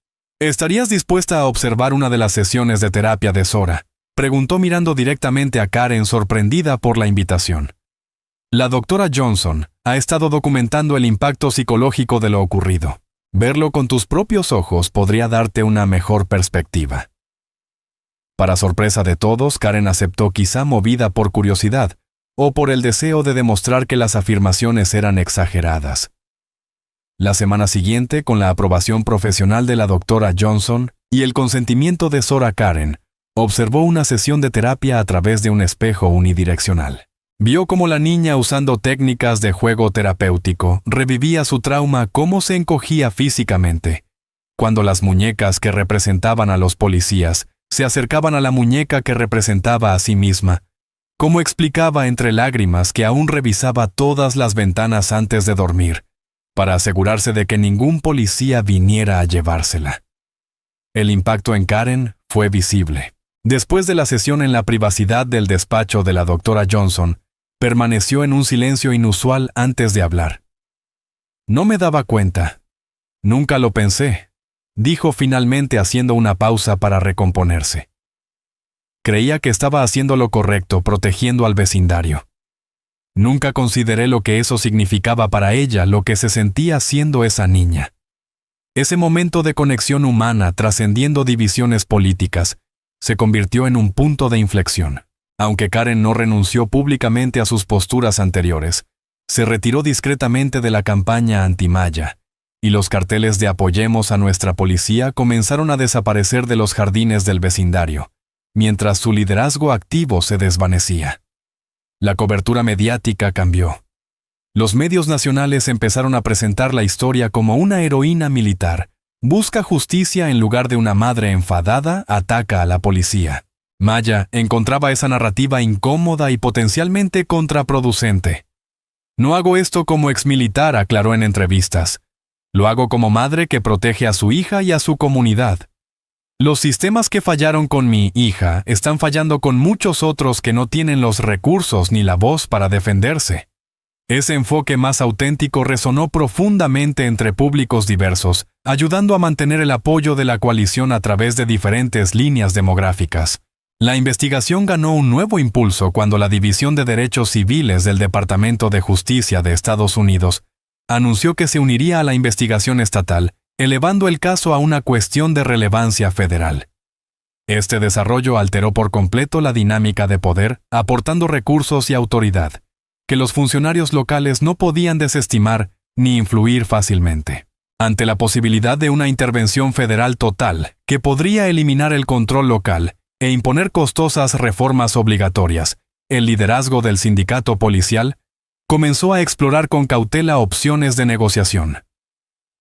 Speaker 1: ¿Estarías dispuesta a observar una de las sesiones de terapia de Sora?, preguntó mirando directamente a Karen, sorprendida por la invitación. La doctora Johnson ha estado documentando el impacto psicológico de lo ocurrido. Verlo con tus propios ojos podría darte una mejor perspectiva. Para sorpresa de todos, Karen aceptó, quizá movida por curiosidad o por el deseo de demostrar que las afirmaciones eran exageradas. La semana siguiente, con la aprobación profesional de la doctora Johnson y el consentimiento de Sora, Karen observó una sesión de terapia a través de un espejo unidireccional. Vio cómo la niña, usando técnicas de juego terapéutico, revivía su trauma, cómo se encogía físicamente, cuando las muñecas que representaban a los policías se acercaban a la muñeca que representaba a sí misma, cómo explicaba entre lágrimas que aún revisaba todas las ventanas antes de dormir, para asegurarse de que ningún policía viniera a llevársela. El impacto en Karen fue visible. Después de la sesión en la privacidad del despacho de la doctora Johnson, permaneció en un silencio inusual antes de hablar. No me daba cuenta. Nunca lo pensé, dijo finalmente haciendo una pausa para recomponerse. Creía que estaba haciendo lo correcto, protegiendo al vecindario. Nunca consideré lo que eso significaba para ella, lo que se sentía siendo esa niña. Ese momento de conexión humana, trascendiendo divisiones políticas, se convirtió en un punto de inflexión. Aunque Karen no renunció públicamente a sus posturas anteriores, se retiró discretamente de la campaña anti-Maya, y los carteles de apoyemos a nuestra policía comenzaron a desaparecer de los jardines del vecindario, mientras su liderazgo activo se desvanecía. La cobertura mediática cambió. Los medios nacionales empezaron a presentar la historia como una heroína militar. Busca justicia en lugar de una madre enfadada, ataca a la policía. Maya encontraba esa narrativa incómoda y potencialmente contraproducente. No hago esto como exmilitar, aclaró en entrevistas. Lo hago como madre que protege a su hija y a su comunidad. Los sistemas que fallaron con mi hija están fallando con muchos otros que no tienen los recursos ni la voz para defenderse. Ese enfoque más auténtico resonó profundamente entre públicos diversos, ayudando a mantener el apoyo de la coalición a través de diferentes líneas demográficas. La investigación ganó un nuevo impulso cuando la División de Derechos Civiles del Departamento de Justicia de Estados Unidos anunció que se uniría a la investigación estatal, elevando el caso a una cuestión de relevancia federal. Este desarrollo alteró por completo la dinámica de poder, aportando recursos y autoridad, que los funcionarios locales no podían desestimar ni influir fácilmente. Ante la posibilidad de una intervención federal total que podría eliminar el control local e imponer costosas reformas obligatorias, el liderazgo del sindicato policial comenzó a explorar con cautela opciones de negociación.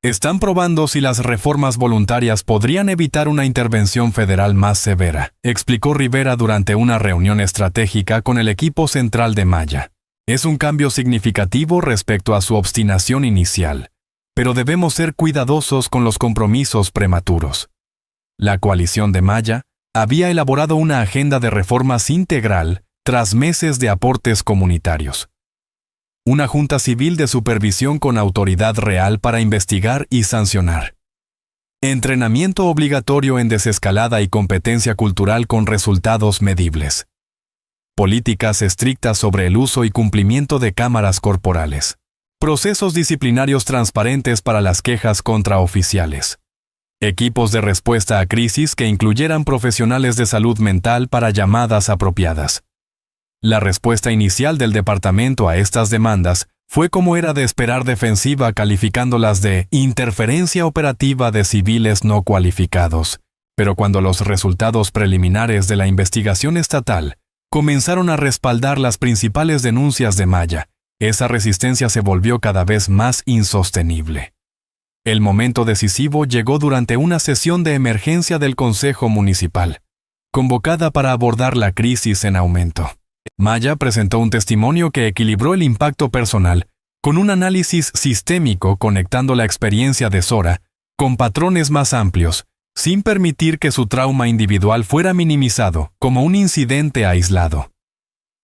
Speaker 1: Están probando si las reformas voluntarias podrían evitar una intervención federal más severa, explicó Rivera durante una reunión estratégica con el equipo central de Maya. Es un cambio significativo respecto a su obstinación inicial, pero debemos ser cuidadosos con los compromisos prematuros. La coalición de Maya había elaborado una agenda de reformas integral tras meses de aportes comunitarios. Una junta civil de supervisión con autoridad real para investigar y sancionar. Entrenamiento obligatorio en desescalada y competencia cultural con resultados medibles. Políticas estrictas sobre el uso y cumplimiento de cámaras corporales. procesos disciplinarios transparentes para las quejas contra oficiales, equipos de respuesta a crisis que incluyeran profesionales de salud mental para llamadas apropiadas. La respuesta inicial del departamento a estas demandas fue como era de esperar defensiva, calificándolas de interferencia operativa de civiles no cualificados. Pero cuando los resultados preliminares de la investigación estatal comenzaron a respaldar las principales denuncias de Maya, esa resistencia se volvió cada vez más insostenible. El momento decisivo llegó durante una sesión de emergencia del Consejo Municipal, convocada para abordar la crisis en aumento. Maya presentó un testimonio que equilibró el impacto personal con un análisis sistémico, conectando la experiencia de Sora con patrones más amplios, sin permitir que su trauma individual fuera minimizado como un incidente aislado.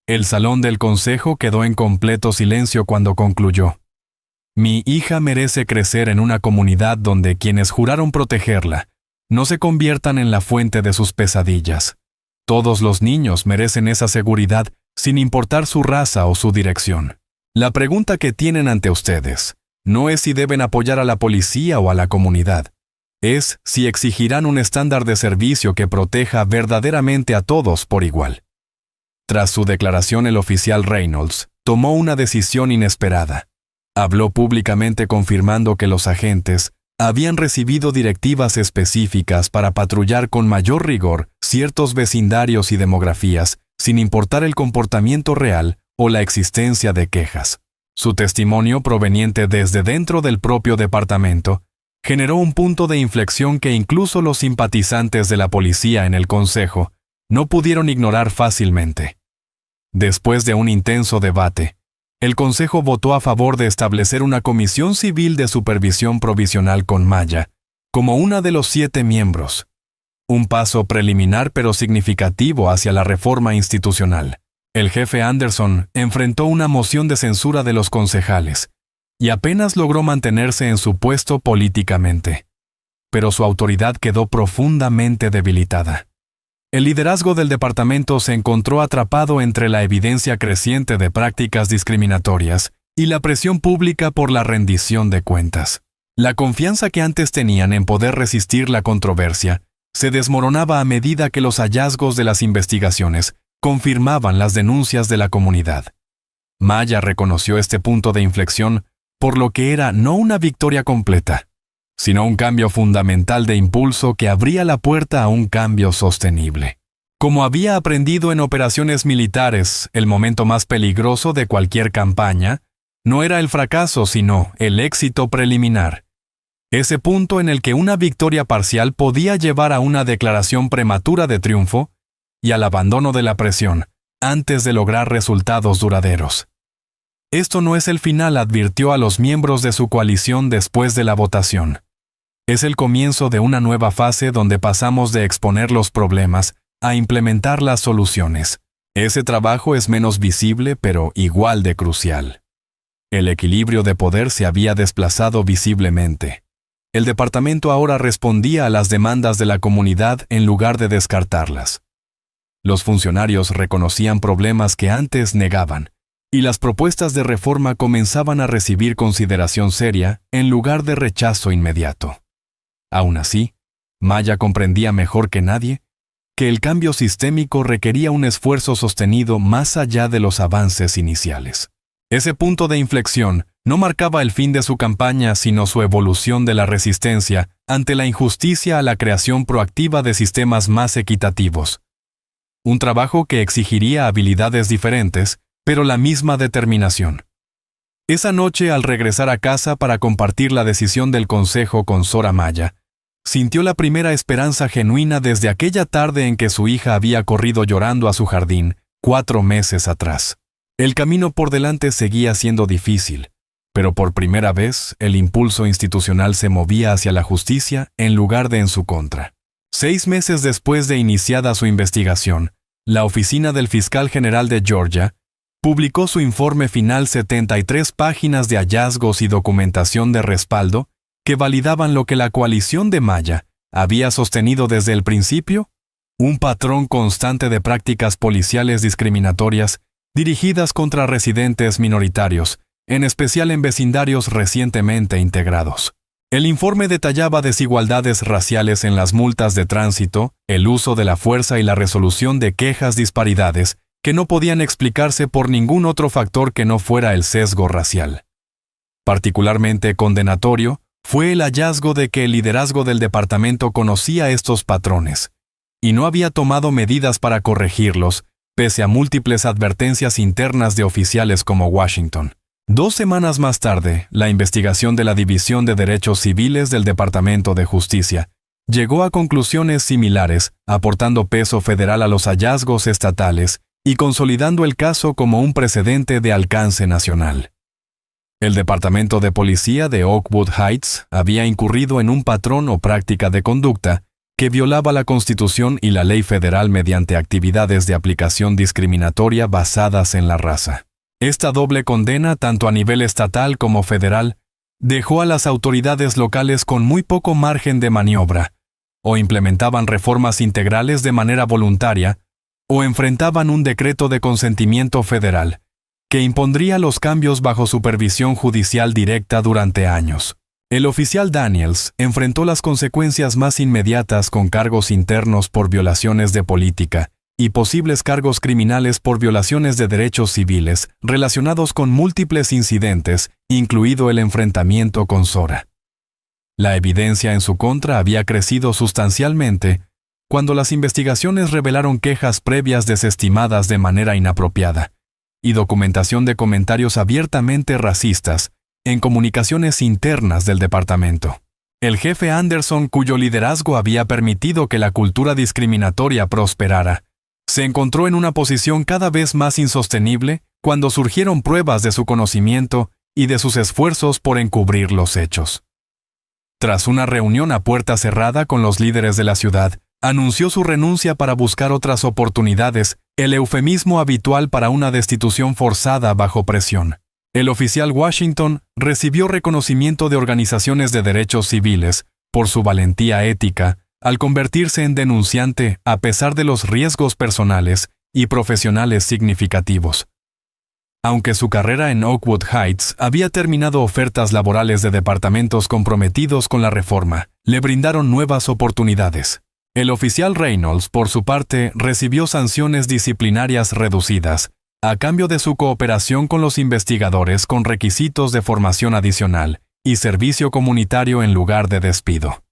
Speaker 1: El salón del consejo quedó en completo silencio cuando concluyó. Mi hija merece crecer en una comunidad donde quienes juraron protegerla no se conviertan en la fuente de sus pesadillas. Todos los niños merecen esa seguridad sin importar su raza o su dirección. La pregunta que tienen ante ustedes no es si deben apoyar a la policía o a la comunidad. Es si exigirán un estándar de servicio que proteja verdaderamente a todos por igual. Tras su declaración, el oficial Reynolds tomó una decisión inesperada. Habló públicamente confirmando que los agentes habían recibido directivas específicas para patrullar con mayor rigor ciertos vecindarios y demografías, sin importar el comportamiento real o la existencia de quejas. Su testimonio, proveniente desde dentro del propio departamento, generó un punto de inflexión que incluso los simpatizantes de la policía en el consejo no pudieron ignorar fácilmente. Después de un intenso debate, el consejo votó a favor de establecer una comisión civil de supervisión provisional con Maya como una de los 7 miembros. Un paso preliminar pero significativo hacia la reforma institucional. El jefe Anderson enfrentó una moción de censura de los concejales y apenas logró mantenerse en su puesto políticamente. Pero su autoridad quedó profundamente debilitada. El liderazgo del departamento se encontró atrapado entre la evidencia creciente de prácticas discriminatorias y la presión pública por la rendición de cuentas. La confianza que antes tenían en poder resistir la controversia se desmoronaba a medida que los hallazgos de las investigaciones confirmaban las denuncias de la comunidad. Maya reconoció este punto de inflexión por lo que era no una victoria completa, sino un cambio fundamental de impulso que abría la puerta a un cambio sostenible. Como había aprendido en operaciones militares, el momento más peligroso de cualquier campaña no era el fracaso, sino el éxito preliminar. Ese punto en el que una victoria parcial podía llevar a una declaración prematura de triunfo y al abandono de la presión antes de lograr resultados duraderos. Esto no es el final, advirtió a los miembros de su coalición después de la votación. Es el comienzo de una nueva fase donde pasamos de exponer los problemas a implementar las soluciones. Ese trabajo es menos visible, pero igual de crucial. El equilibrio de poder se había desplazado visiblemente. El departamento ahora respondía a las demandas de la comunidad en lugar de descartarlas. Los funcionarios reconocían problemas que antes negaban, y las propuestas de reforma comenzaban a recibir consideración seria en lugar de rechazo inmediato. Aún así, Maya comprendía mejor que nadie que el cambio sistémico requería un esfuerzo sostenido más allá de los avances iniciales. Ese punto de inflexión no marcaba el fin de su campaña, sino su evolución de la resistencia ante la injusticia a la creación proactiva de sistemas más equitativos. Un trabajo que exigiría habilidades diferentes, pero la misma determinación. Esa noche, al regresar a casa para compartir la decisión del consejo con Sora Maya, sintió la primera esperanza genuina desde aquella tarde en que su hija había corrido llorando a su jardín 4 meses atrás. El camino por delante seguía siendo difícil, pero por primera vez el impulso institucional se movía hacia la justicia en lugar de en su contra. 6 meses después de iniciada su investigación, la Oficina del Fiscal General de Georgia publicó su informe final, 73 páginas de hallazgos y documentación de respaldo que validaban lo que la coalición de Maya había sostenido desde el principio, un patrón constante de prácticas policiales discriminatorias dirigidas contra residentes minoritarios en especial en vecindarios recientemente integrados. El informe detallaba desigualdades raciales en las multas de tránsito, el uso de la fuerza y la resolución de quejas disparidades que no podían explicarse por ningún otro factor que no fuera el sesgo racial. Particularmente condenatorio fue el hallazgo de que el liderazgo del departamento conocía estos patrones y no había tomado medidas para corregirlos, pese a múltiples advertencias internas de oficiales como Washington. 2 semanas más tarde, la investigación de la División de Derechos Civiles del Departamento de Justicia llegó a conclusiones similares, aportando peso federal a los hallazgos estatales y consolidando el caso como un precedente de alcance nacional. El Departamento de Policía de Oakwood Heights había incurrido en un patrón o práctica de conducta que violaba la Constitución y la ley federal mediante actividades de aplicación discriminatoria basadas en la raza. Esta doble condena, tanto a nivel estatal como federal, dejó a las autoridades locales con muy poco margen de maniobra, o implementaban reformas integrales de manera voluntaria, o enfrentaban un decreto de consentimiento federal, que impondría los cambios bajo supervisión judicial directa durante años. El oficial Daniels enfrentó las consecuencias más inmediatas con cargos internos por violaciones de política y posibles cargos criminales por violaciones de derechos civiles relacionados con múltiples incidentes, incluido el enfrentamiento con Zora. La evidencia en su contra había crecido sustancialmente cuando las investigaciones revelaron quejas previas desestimadas de manera inapropiada y documentación de comentarios abiertamente racistas en comunicaciones internas del departamento. El jefe Anderson, cuyo liderazgo había permitido que la cultura discriminatoria prosperara, se encontró en una posición cada vez más insostenible cuando surgieron pruebas de su conocimiento y de sus esfuerzos por encubrir los hechos. Tras una reunión a puerta cerrada con los líderes de la ciudad, anunció su renuncia para buscar otras oportunidades, el eufemismo habitual para una destitución forzada bajo presión. El oficial Washington recibió reconocimiento de organizaciones de derechos civiles por su valentía ética al convertirse en denunciante a pesar de los riesgos personales y profesionales significativos. Aunque su carrera en Oakwood Heights había terminado, ofertas laborales de departamentos comprometidos con la reforma le brindaron nuevas oportunidades. El oficial Reynolds, por su parte, recibió sanciones disciplinarias reducidas, a cambio de su cooperación con los investigadores con requisitos de formación adicional y servicio comunitario en lugar de despido.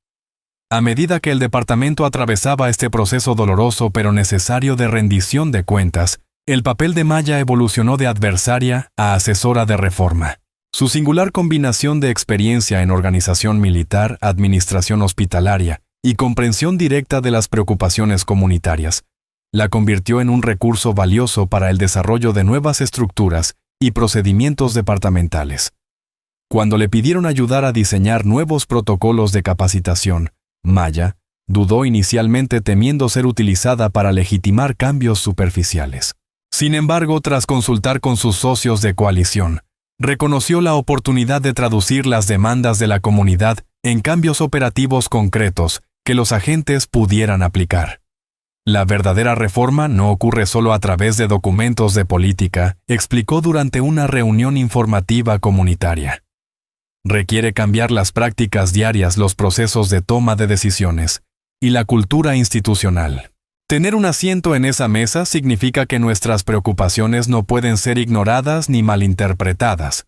Speaker 1: A medida que el departamento atravesaba este proceso doloroso pero necesario de rendición de cuentas, el papel de Maya evolucionó de adversaria a asesora de reforma. Su singular combinación de experiencia en organización militar, administración hospitalaria y comprensión directa de las preocupaciones comunitarias la convirtió en un recurso valioso para el desarrollo de nuevas estructuras y procedimientos departamentales. Cuando le pidieron ayudar a diseñar nuevos protocolos de capacitación, Maya dudó inicialmente, temiendo ser utilizada para legitimar cambios superficiales. Sin embargo, tras consultar con sus socios de coalición, reconoció la oportunidad de traducir las demandas de la comunidad en cambios operativos concretos que los agentes pudieran aplicar. La verdadera reforma no ocurre solo a través de documentos de política, explicó durante una reunión informativa comunitaria. Requiere cambiar las prácticas diarias, los procesos de toma de decisiones y la cultura institucional. Tener un asiento en esa mesa significa que nuestras preocupaciones no pueden ser ignoradas ni malinterpretadas.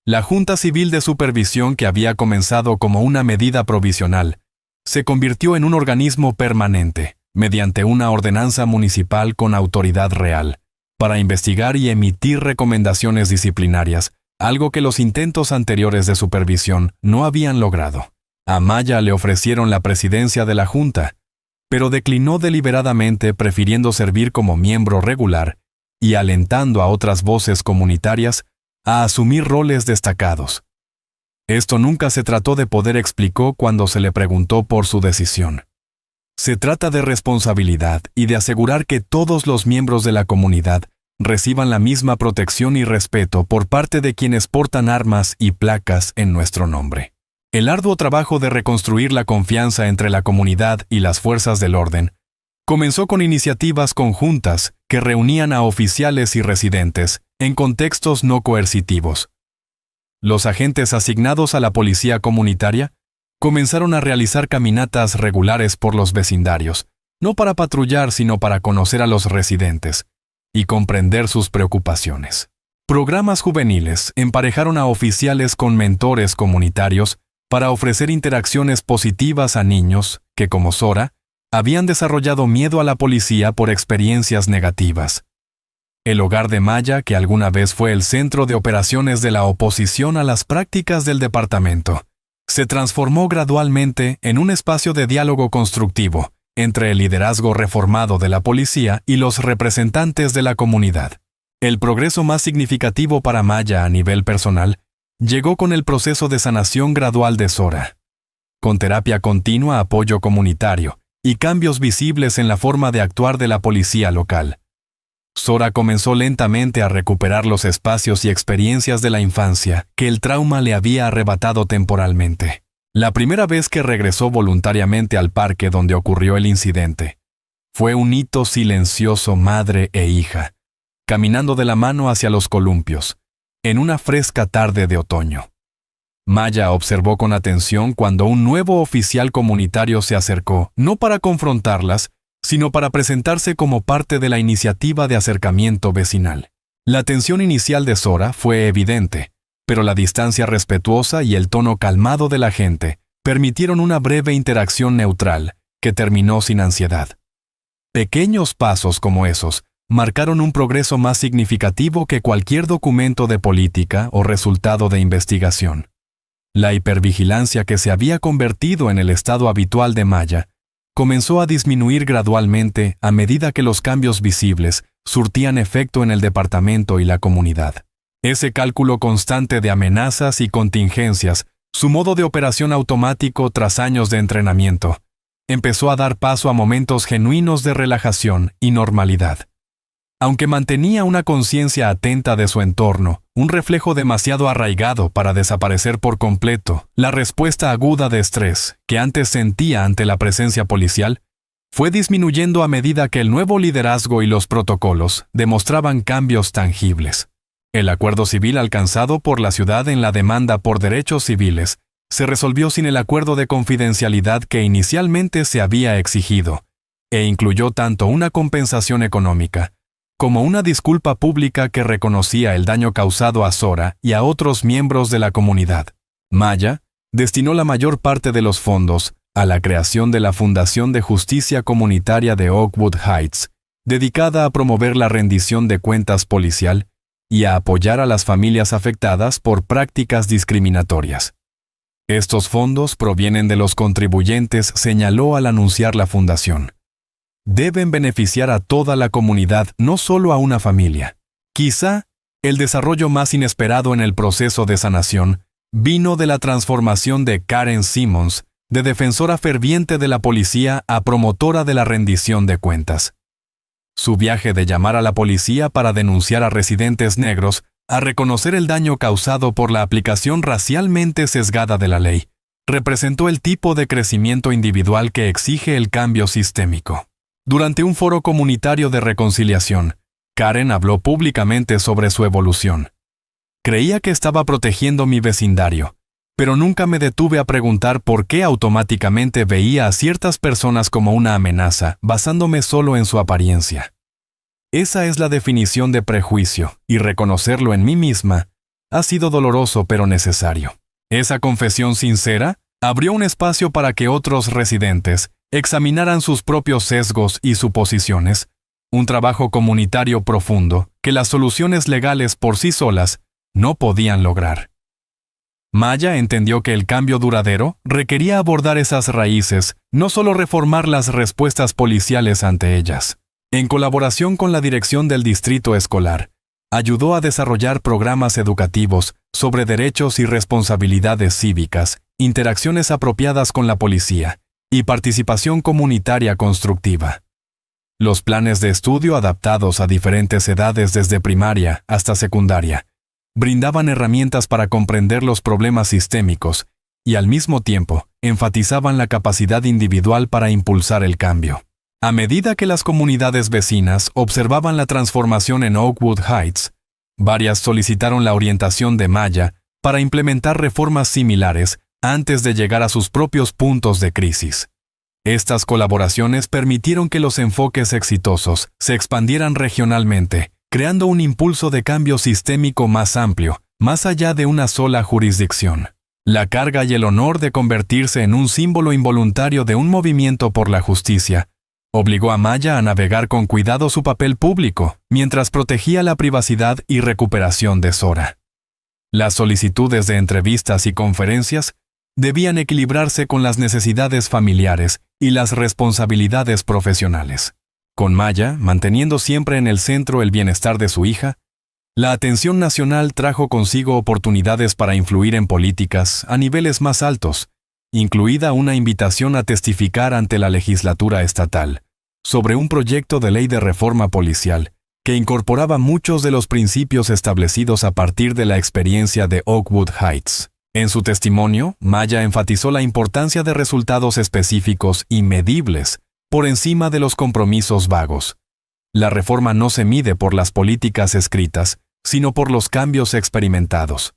Speaker 1: La Junta Civil de Supervisión, que había comenzado como una medida provisional, se convirtió en un organismo permanente, mediante una ordenanza municipal con autoridad real, para investigar y emitir recomendaciones disciplinarias, algo que los intentos anteriores de supervisión no habían logrado. A Maya le ofrecieron la presidencia de la Junta, pero declinó deliberadamente, prefiriendo servir como miembro regular y alentando a otras voces comunitarias a asumir roles destacados. Esto nunca se trató de poder, explicó cuando se le preguntó por su decisión. Se trata de responsabilidad y de asegurar que todos los miembros de la comunidad reciban la misma protección y respeto por parte de quienes portan armas y placas en nuestro nombre. El arduo trabajo de reconstruir la confianza entre la comunidad y las fuerzas del orden comenzó con iniciativas conjuntas que reunían a oficiales y residentes en contextos no coercitivos, Los agentes asignados a la policía comunitaria comenzaron a realizar caminatas regulares por los vecindarios, no para patrullar, sino para conocer a los residentes y comprender sus preocupaciones. Programas juveniles emparejaron a oficiales con mentores comunitarios para ofrecer interacciones positivas a niños que, como Sora, habían desarrollado miedo a la policía por experiencias negativas. El hogar de Maya, que alguna vez fue el centro de operaciones de la oposición a las prácticas del departamento, se transformó gradualmente en un espacio de diálogo constructivo entre el liderazgo reformado de la policía y los representantes de la comunidad. El progreso más significativo para Maya a nivel personal llegó con el proceso de sanación gradual de Sora. Con terapia continua, apoyo comunitario y cambios visibles en la forma de actuar de la policía local, Sora comenzó lentamente a recuperar los espacios y experiencias de la infancia que el trauma le había arrebatado temporalmente. La primera vez que regresó voluntariamente al parque donde ocurrió el incidente, fue un hito silencioso madre e hija, caminando de la mano hacia los columpios, en una fresca tarde de otoño. Maya observó con atención cuando un nuevo oficial comunitario se acercó, no para confrontarlas, sino para presentarse como parte de la iniciativa de acercamiento vecinal. La tensión inicial de Sora fue evidente, pero la distancia respetuosa y el tono calmado de la gente permitieron una breve interacción neutral que terminó sin ansiedad. Pequeños pasos como esos marcaron un progreso más significativo que cualquier documento de política o resultado de investigación. La hipervigilancia que se había convertido en el estado habitual de Maya comenzó a disminuir gradualmente a medida que los cambios visibles surtían efecto en el departamento y la comunidad. Ese cálculo constante de amenazas y contingencias, su modo de operación automático tras años de entrenamiento, empezó a dar paso a momentos genuinos de relajación y normalidad. Aunque mantenía una conciencia atenta de su entorno, un reflejo demasiado arraigado para desaparecer por completo, la respuesta aguda de estrés que antes sentía ante la presencia policial fue disminuyendo a medida que el nuevo liderazgo y los protocolos demostraban cambios tangibles. El acuerdo civil alcanzado por la ciudad en la demanda por derechos civiles se resolvió sin el acuerdo de confidencialidad que inicialmente se había exigido, e incluyó tanto una compensación económica como una disculpa pública que reconocía el daño causado a Sora y a otros miembros de la comunidad. Maya destinó la mayor parte de los fondos a la creación de la Fundación de Justicia Comunitaria de Oakwood Heights, dedicada a promover la rendición de cuentas policial y a apoyar a las familias afectadas por prácticas discriminatorias. Estos fondos provienen de los contribuyentes, señaló al anunciar la fundación. Deben beneficiar a toda la comunidad, no solo a una familia. Quizá, el desarrollo más inesperado en el proceso de sanación vino de la transformación de Karen Simmons, de defensora ferviente de la policía a promotora de la rendición de cuentas. Su viaje de llamar a la policía para denunciar a residentes negros, a reconocer el daño causado por la aplicación racialmente sesgada de la ley, representó el tipo de crecimiento individual que exige el cambio sistémico. Durante un foro comunitario de reconciliación, Karen habló públicamente sobre su evolución. Creía que estaba protegiendo mi vecindario, pero nunca me detuve a preguntar por qué automáticamente veía a ciertas personas como una amenaza, basándome solo en su apariencia. Esa es la definición de prejuicio, y reconocerlo en mí misma ha sido doloroso pero necesario. Esa confesión sincera abrió un espacio para que otros residentes examinaran sus propios sesgos y suposiciones, un trabajo comunitario profundo que las soluciones legales por sí solas no podían lograr. Maya entendió que el cambio duradero requería abordar esas raíces, no solo reformar las respuestas policiales ante ellas. En colaboración con la dirección del distrito escolar, ayudó a desarrollar programas educativos sobre derechos y responsabilidades cívicas, interacciones apropiadas con la policía y participación comunitaria constructiva. Los planes de estudio adaptados a diferentes edades desde primaria hasta secundaria brindaban herramientas para comprender los problemas sistémicos y al mismo tiempo enfatizaban la capacidad individual para impulsar el cambio. A medida que las comunidades vecinas observaban la transformación en Oakwood Heights, varias solicitaron la orientación de Maya para implementar reformas similares antes de llegar a sus propios puntos de crisis. Estas colaboraciones permitieron que los enfoques exitosos se expandieran regionalmente, creando un impulso de cambio sistémico más amplio, más allá de una sola jurisdicción. La carga y el honor de convertirse en un símbolo involuntario de un movimiento por la justicia obligó a Maya a navegar con cuidado su papel público, mientras protegía la privacidad y recuperación de Zora. Las solicitudes de entrevistas y conferencias debían equilibrarse con las necesidades familiares y las responsabilidades profesionales. Con Maya, manteniendo siempre en el centro el bienestar de su hija, la atención nacional trajo consigo oportunidades para influir en políticas a niveles más altos, incluida una invitación a testificar ante la legislatura estatal sobre un proyecto de ley de reforma policial que incorporaba muchos de los principios establecidos a partir de la experiencia de Oakwood Heights. En su testimonio, Maya enfatizó la importancia de resultados específicos y medibles por encima de los compromisos vagos. La reforma no se mide por las políticas escritas, sino por los cambios experimentados.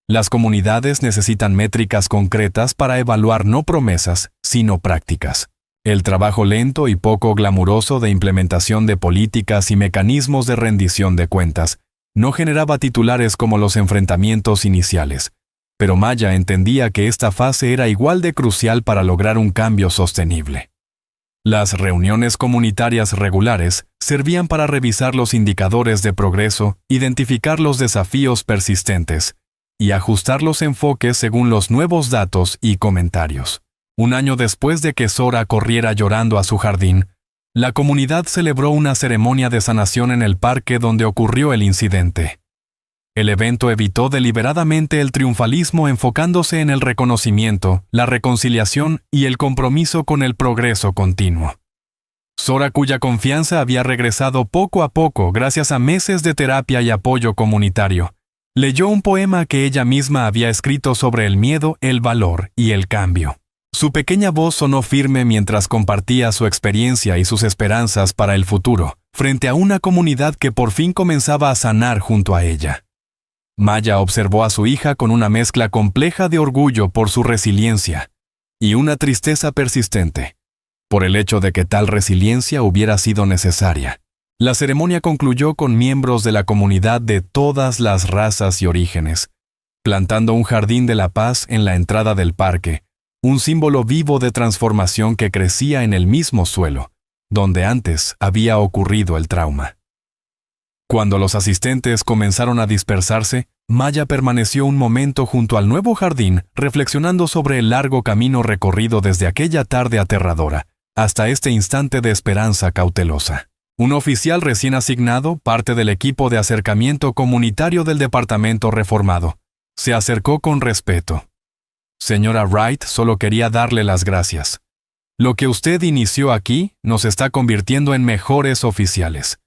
Speaker 1: Las comunidades necesitan métricas concretas para evaluar no promesas, sino prácticas. El trabajo lento y poco glamuroso de implementación de políticas y mecanismos de rendición de cuentas no generaba titulares como los enfrentamientos iniciales, pero Maya entendía que esta fase era igual de crucial para lograr un cambio sostenible. Las reuniones comunitarias regulares servían para revisar los indicadores de progreso, identificar los desafíos persistentes y ajustar los enfoques según los nuevos datos y comentarios. Un año después de que Zora corriera llorando a su jardín, la comunidad celebró una ceremonia de sanación en el parque donde ocurrió el incidente. El evento evitó deliberadamente el triunfalismo enfocándose en el reconocimiento, la reconciliación y el compromiso con el progreso continuo. Zora, cuya confianza había regresado poco a poco gracias a meses de terapia y apoyo comunitario, leyó un poema que ella misma había escrito sobre el miedo, el valor y el cambio. Su pequeña voz sonó firme mientras compartía su experiencia y sus esperanzas para el futuro, frente a una comunidad que por fin comenzaba a sanar junto a ella. Maya observó a su hija con una mezcla compleja de orgullo por su resiliencia y una tristeza persistente, por el hecho de que tal resiliencia hubiera sido necesaria. La ceremonia concluyó con miembros de la comunidad de todas las razas y orígenes, plantando un jardín de la paz en la entrada del parque, un símbolo vivo de transformación que crecía en el mismo suelo, donde antes había ocurrido el trauma. Cuando los asistentes comenzaron a dispersarse, Maya permaneció un momento junto al nuevo jardín, reflexionando sobre el largo camino recorrido desde aquella tarde aterradora hasta este instante de esperanza cautelosa. Un oficial recién asignado, parte del equipo de acercamiento comunitario del departamento reformado, se acercó con respeto. Señora Wright, solo quería darle las gracias. Lo que usted inició aquí nos está convirtiendo en mejores oficiales.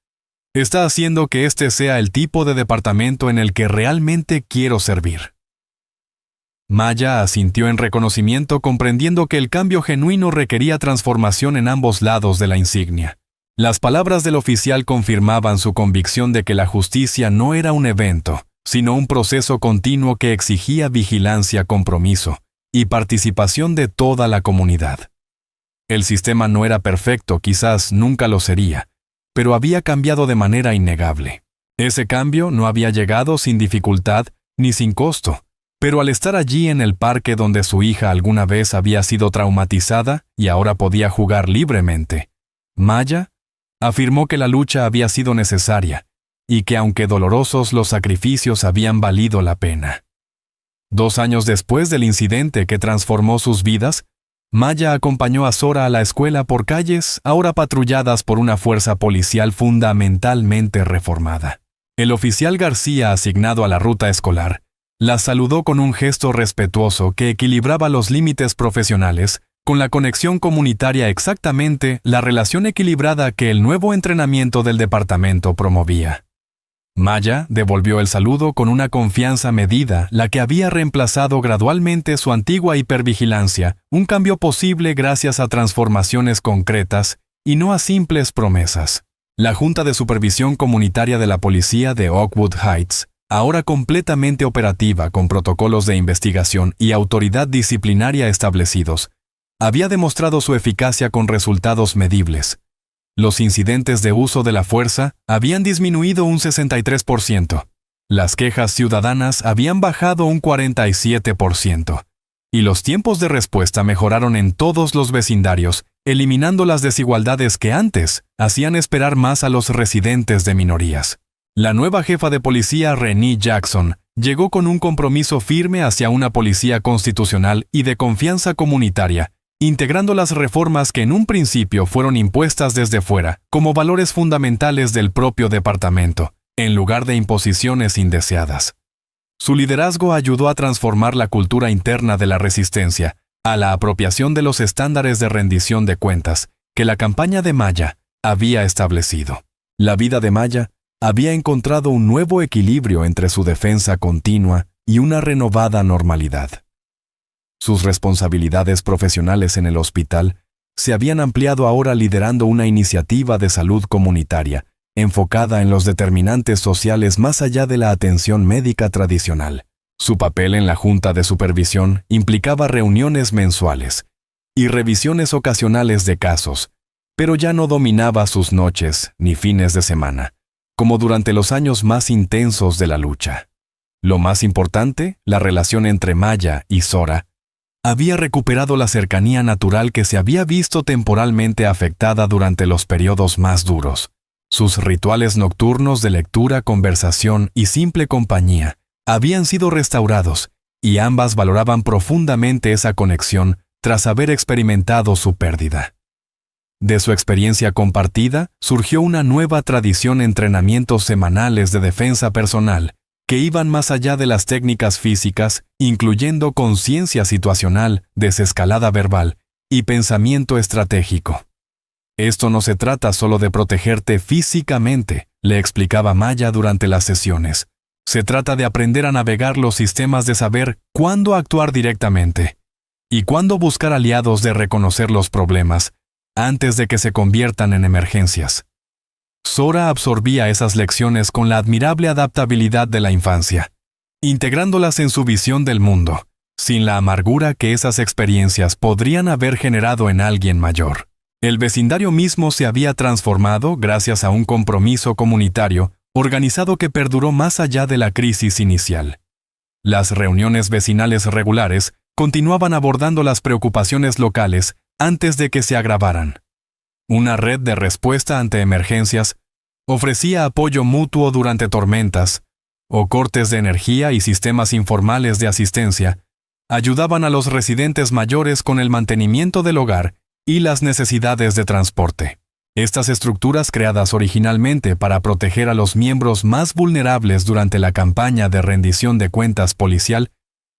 Speaker 1: Está haciendo que este sea el tipo de departamento en el que realmente quiero servir. Maya asintió en reconocimiento, comprendiendo que el cambio genuino requería transformación en ambos lados de la insignia. Las palabras del oficial confirmaban su convicción de que la justicia no era un evento, sino un proceso continuo que exigía vigilancia, compromiso y participación de toda la comunidad. El sistema no era perfecto, quizás nunca lo sería, pero había cambiado de manera innegable. Ese cambio no había llegado sin dificultad ni sin costo, pero al estar allí en el parque donde su hija alguna vez había sido traumatizada y ahora podía jugar libremente, Maya afirmó que la lucha había sido necesaria y que aunque dolorosos los sacrificios habían valido la pena. 2 años después del incidente que transformó sus vidas, Maya acompañó a Zora a la escuela por calles ahora patrulladas por una fuerza policial fundamentalmente reformada. El oficial García, asignado a la ruta escolar, la saludó con un gesto respetuoso que equilibraba los límites profesionales con la conexión comunitaria, exactamente la relación equilibrada que el nuevo entrenamiento del departamento promovía. Maya devolvió el saludo con una confianza medida, la que había reemplazado gradualmente su antigua hipervigilancia, un cambio posible gracias a transformaciones concretas y no a simples promesas. La Junta de Supervisión Comunitaria de la Policía de Oakwood Heights ahora completamente operativa con protocolos de investigación y autoridad disciplinaria establecidos, había demostrado su eficacia con resultados medibles. Los incidentes de uso de la fuerza habían disminuido un 63%. Las quejas ciudadanas habían bajado un 47%. Y los tiempos de respuesta mejoraron en todos los vecindarios, eliminando las desigualdades que antes hacían esperar más a los residentes de minorías. La nueva jefa de policía, Renee Jackson, llegó con un compromiso firme hacia una policía constitucional y de confianza comunitaria, integrando las reformas que en un principio fueron impuestas desde fuera, como valores fundamentales del propio departamento, en lugar de imposiciones indeseadas. Su liderazgo ayudó a transformar la cultura interna de la resistencia a la apropiación de los estándares de rendición de cuentas que la campaña de Maya había establecido. La vida de Maya había encontrado un nuevo equilibrio entre su defensa continua y una renovada normalidad. Sus responsabilidades profesionales en el hospital se habían ampliado ahora liderando una iniciativa de salud comunitaria enfocada en los determinantes sociales más allá de la atención médica tradicional. Su papel en la Junta de Supervisión implicaba reuniones mensuales y revisiones ocasionales de casos, pero ya no dominaba sus noches ni fines de semana, como durante los años más intensos de la lucha. Lo más importante, la relación entre Maya y Zora, había recuperado la cercanía natural que se había visto temporalmente afectada durante los periodos más duros. Sus rituales nocturnos de lectura, conversación y simple compañía habían sido restaurados, y ambas valoraban profundamente esa conexión tras haber experimentado su pérdida. De su experiencia compartida, surgió una nueva tradición de entrenamientos semanales de defensa personal, que iban más allá de las técnicas físicas, incluyendo conciencia situacional, desescalada verbal y pensamiento estratégico. Esto no se trata solo de protegerte físicamente, le explicaba Maya durante las sesiones. Se trata de aprender a navegar los sistemas de saber cuándo actuar directamente y cuándo buscar aliados de reconocer los problemas antes de que se conviertan en emergencias. Zora absorbía esas lecciones con la admirable adaptabilidad de la infancia, integrándolas en su visión del mundo, sin la amargura que esas experiencias podrían haber generado en alguien mayor. El vecindario mismo se había transformado gracias a un compromiso comunitario organizado que perduró más allá de la crisis inicial. Las reuniones vecinales regulares continuaban abordando las preocupaciones locales antes de que se agravaran. Una red de respuesta ante emergencias ofrecía apoyo mutuo durante tormentas, o cortes de energía y sistemas informales de asistencia ayudaban a los residentes mayores con el mantenimiento del hogar y las necesidades de transporte. Estas estructuras creadas originalmente para proteger a los miembros más vulnerables durante la campaña de rendición de cuentas policial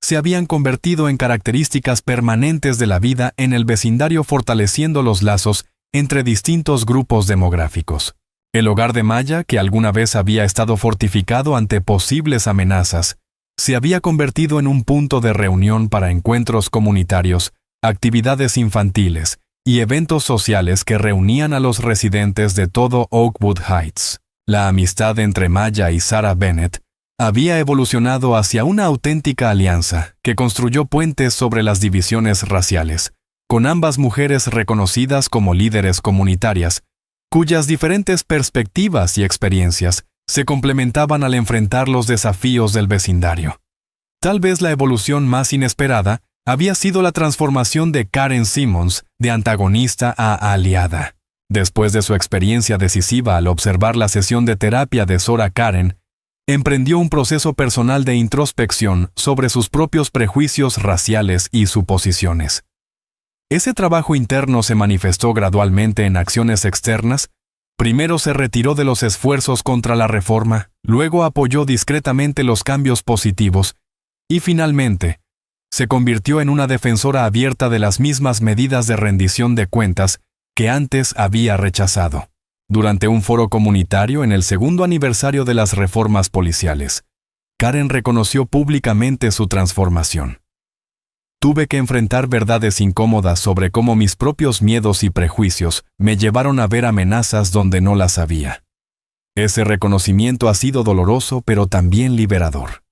Speaker 1: se habían convertido en características permanentes de la vida en el vecindario, fortaleciendo los lazos entre distintos grupos demográficos. El hogar de Maya, que alguna vez había estado fortificado ante posibles amenazas, se había convertido en un punto de reunión para encuentros comunitarios, actividades infantiles y eventos sociales que reunían a los residentes de todo Oakwood Heights. La amistad entre Maya y Sarah Bennett había evolucionado hacia una auténtica alianza que construyó puentes sobre las divisiones raciales, con ambas mujeres reconocidas como líderes comunitarias, cuyas diferentes perspectivas y experiencias se complementaban al enfrentar los desafíos del vecindario. Tal vez la evolución más inesperada había sido la transformación de Karen Simmons de antagonista a aliada. Después de su experiencia decisiva al observar la sesión de terapia de Zora, Karen emprendió un proceso personal de introspección sobre sus propios prejuicios raciales y suposiciones. Ese trabajo interno se manifestó gradualmente en acciones externas. Primero se retiró de los esfuerzos contra la reforma, luego apoyó discretamente los cambios positivos y finalmente se convirtió en una defensora abierta de las mismas medidas de rendición de cuentas que antes había rechazado. Durante un foro comunitario en el segundo aniversario de las reformas policiales, Karen reconoció públicamente su transformación. Tuve que enfrentar verdades incómodas sobre cómo mis propios miedos y prejuicios me llevaron a ver amenazas donde no las había. Ese reconocimiento ha sido doloroso, pero también liberador.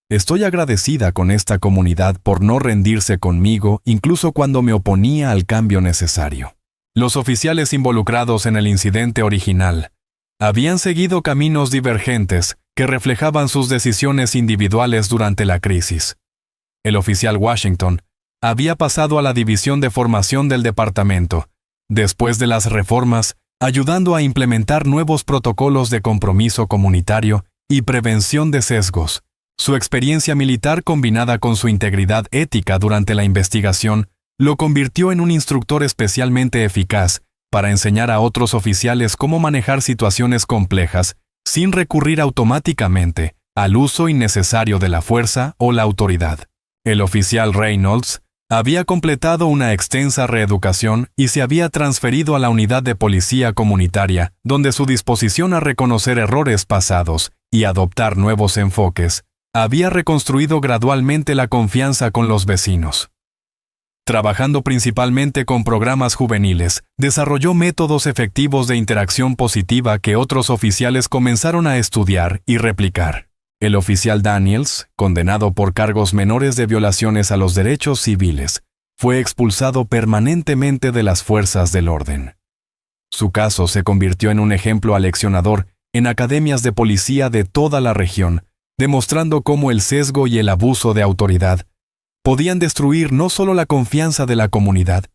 Speaker 1: Estoy agradecida con esta comunidad por no rendirse conmigo, incluso cuando me oponía al cambio necesario. Los oficiales involucrados en el incidente original habían seguido caminos divergentes que reflejaban sus decisiones individuales durante la crisis. El oficial Washington había pasado a la división de formación del departamento, después de las reformas, ayudando a implementar nuevos protocolos de compromiso comunitario y prevención de sesgos. Su experiencia militar combinada con su integridad ética durante la investigación lo convirtió en un instructor especialmente eficaz para enseñar a otros oficiales cómo manejar situaciones complejas sin recurrir automáticamente al uso innecesario de la fuerza o la autoridad. El oficial Reynolds había completado una extensa reeducación y se había transferido a la unidad de policía comunitaria, donde su disposición a reconocer errores pasados y adoptar nuevos enfoques había reconstruido gradualmente la confianza con los vecinos. Trabajando principalmente con programas juveniles, desarrolló métodos efectivos de interacción positiva que otros oficiales comenzaron a estudiar y replicar. El oficial Daniels, condenado por cargos menores de violaciones a los derechos civiles, fue expulsado permanentemente de las fuerzas del orden. Su caso se convirtió en un ejemplo aleccionador en academias de policía de toda la región, demostrando cómo el sesgo y el abuso de autoridad podían destruir no solo la confianza de la comunidad,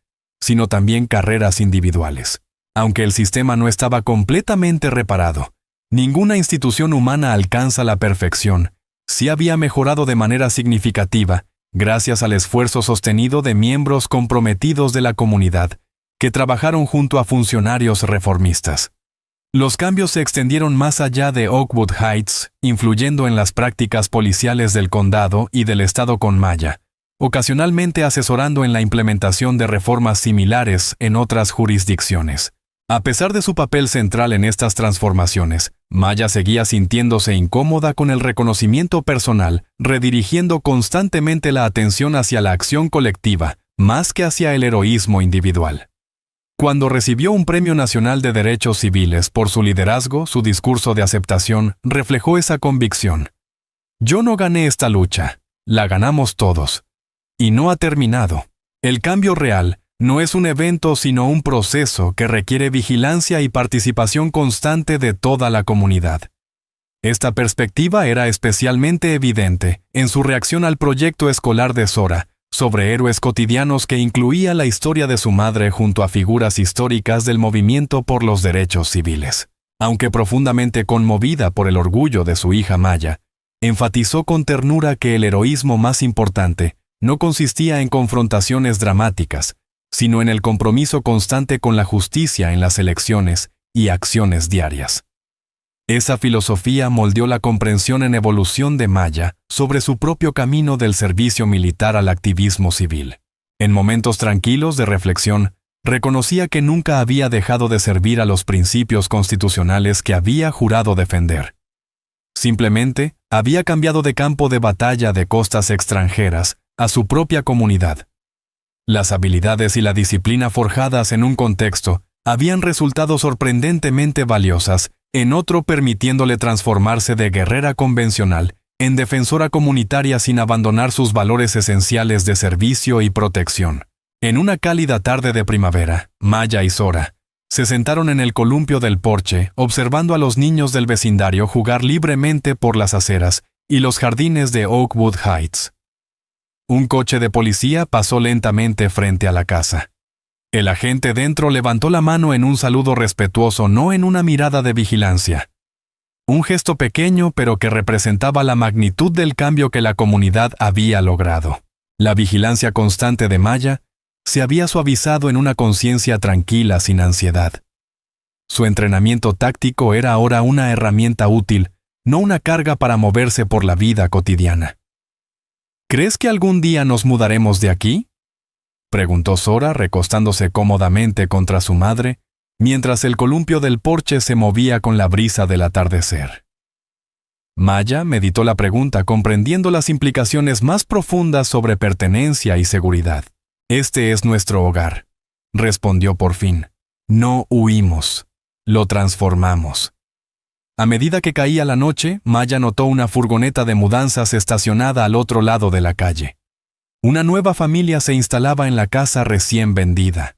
Speaker 1: sino también carreras individuales. Aunque el sistema no estaba completamente reparado, ninguna institución humana alcanza la perfección. Sí había mejorado de manera significativa gracias al esfuerzo sostenido de miembros comprometidos de la comunidad que trabajaron junto a funcionarios reformistas. Los cambios se extendieron más allá de Oakwood Heights, influyendo en las prácticas policiales del condado y del estado con Maya, ocasionalmente asesorando en la implementación de reformas similares en otras jurisdicciones. A pesar de su papel central en estas transformaciones, Maya seguía sintiéndose incómoda con el reconocimiento personal, redirigiendo constantemente la atención hacia la acción colectiva, más que hacia el heroísmo individual. Cuando recibió un Premio Nacional de Derechos Civiles por su liderazgo, su discurso de aceptación reflejó esa convicción. Yo no gané esta lucha, la ganamos todos. Y no ha terminado. El cambio real no es un evento sino un proceso que requiere vigilancia y participación constante de toda la comunidad. Esta perspectiva era especialmente evidente en su reacción al proyecto escolar de Zora, sobre héroes cotidianos que incluía la historia de su madre junto a figuras históricas del movimiento por los derechos civiles. Aunque profundamente conmovida por el orgullo de su hija Maya, enfatizó con ternura que el heroísmo más importante no consistía en confrontaciones dramáticas, sino en el compromiso constante con la justicia en las elecciones y acciones diarias. Esa filosofía moldeó la comprensión en evolución de Maya sobre su propio camino del servicio militar al activismo civil. En momentos tranquilos de reflexión, reconocía que nunca había dejado de servir a los principios constitucionales que había jurado defender. Simplemente, había cambiado de campo de batalla de costas extranjeras a su propia comunidad. Las habilidades y la disciplina forjadas en un contexto habían resultado sorprendentemente valiosas en otro, permitiéndole transformarse de guerrera convencional en defensora comunitaria sin abandonar sus valores esenciales de servicio y protección. En una cálida tarde de primavera, Maya y Zora se sentaron en el columpio del porche, observando a los niños del vecindario jugar libremente por las aceras y los jardines de Oakwood Heights. Un coche de policía pasó lentamente frente a la casa. El agente dentro levantó la mano en un saludo respetuoso, no en una mirada de vigilancia. Un gesto pequeño, pero que representaba la magnitud del cambio que la comunidad había logrado. La vigilancia constante de Maya se había suavizado en una conciencia tranquila sin ansiedad. Su entrenamiento táctico era ahora una herramienta útil, no una carga para moverse por la vida cotidiana. ¿Crees que algún día nos mudaremos de aquí?, preguntó Zora, recostándose cómodamente contra su madre, mientras el columpio del porche se movía con la brisa del atardecer. Maya meditó la pregunta, comprendiendo las implicaciones más profundas sobre pertenencia y seguridad. «Este es nuestro hogar», respondió por fin. «No huimos, lo transformamos». A medida que caía la noche, Maya notó una furgoneta de mudanzas estacionada al otro lado de la calle. Una nueva familia se instalaba en la casa recién vendida.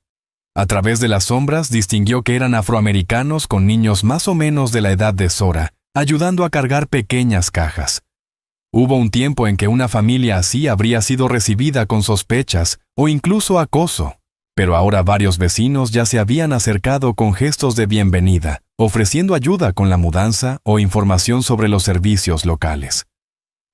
Speaker 1: A través de las sombras distinguió que eran afroamericanos con niños más o menos de la edad de Zora, ayudando a cargar pequeñas cajas. Hubo un tiempo en que una familia así habría sido recibida con sospechas o incluso acoso, pero ahora varios vecinos ya se habían acercado con gestos de bienvenida, ofreciendo ayuda con la mudanza o información sobre los servicios locales.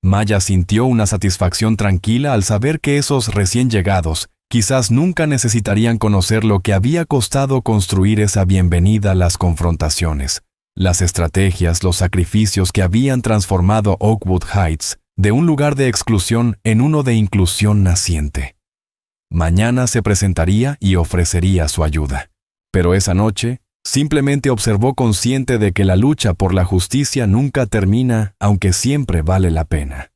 Speaker 1: Maya sintió una satisfacción tranquila al saber que esos recién llegados quizás nunca necesitarían conocer lo que había costado construir esa bienvenida a las confrontaciones, las estrategias, los sacrificios que habían transformado Oakwood Heights de un lugar de exclusión en uno de inclusión naciente. Mañana se presentaría y ofrecería su ayuda. Pero esa noche, simplemente observó consciente de que la lucha por la justicia nunca termina, aunque siempre vale la pena.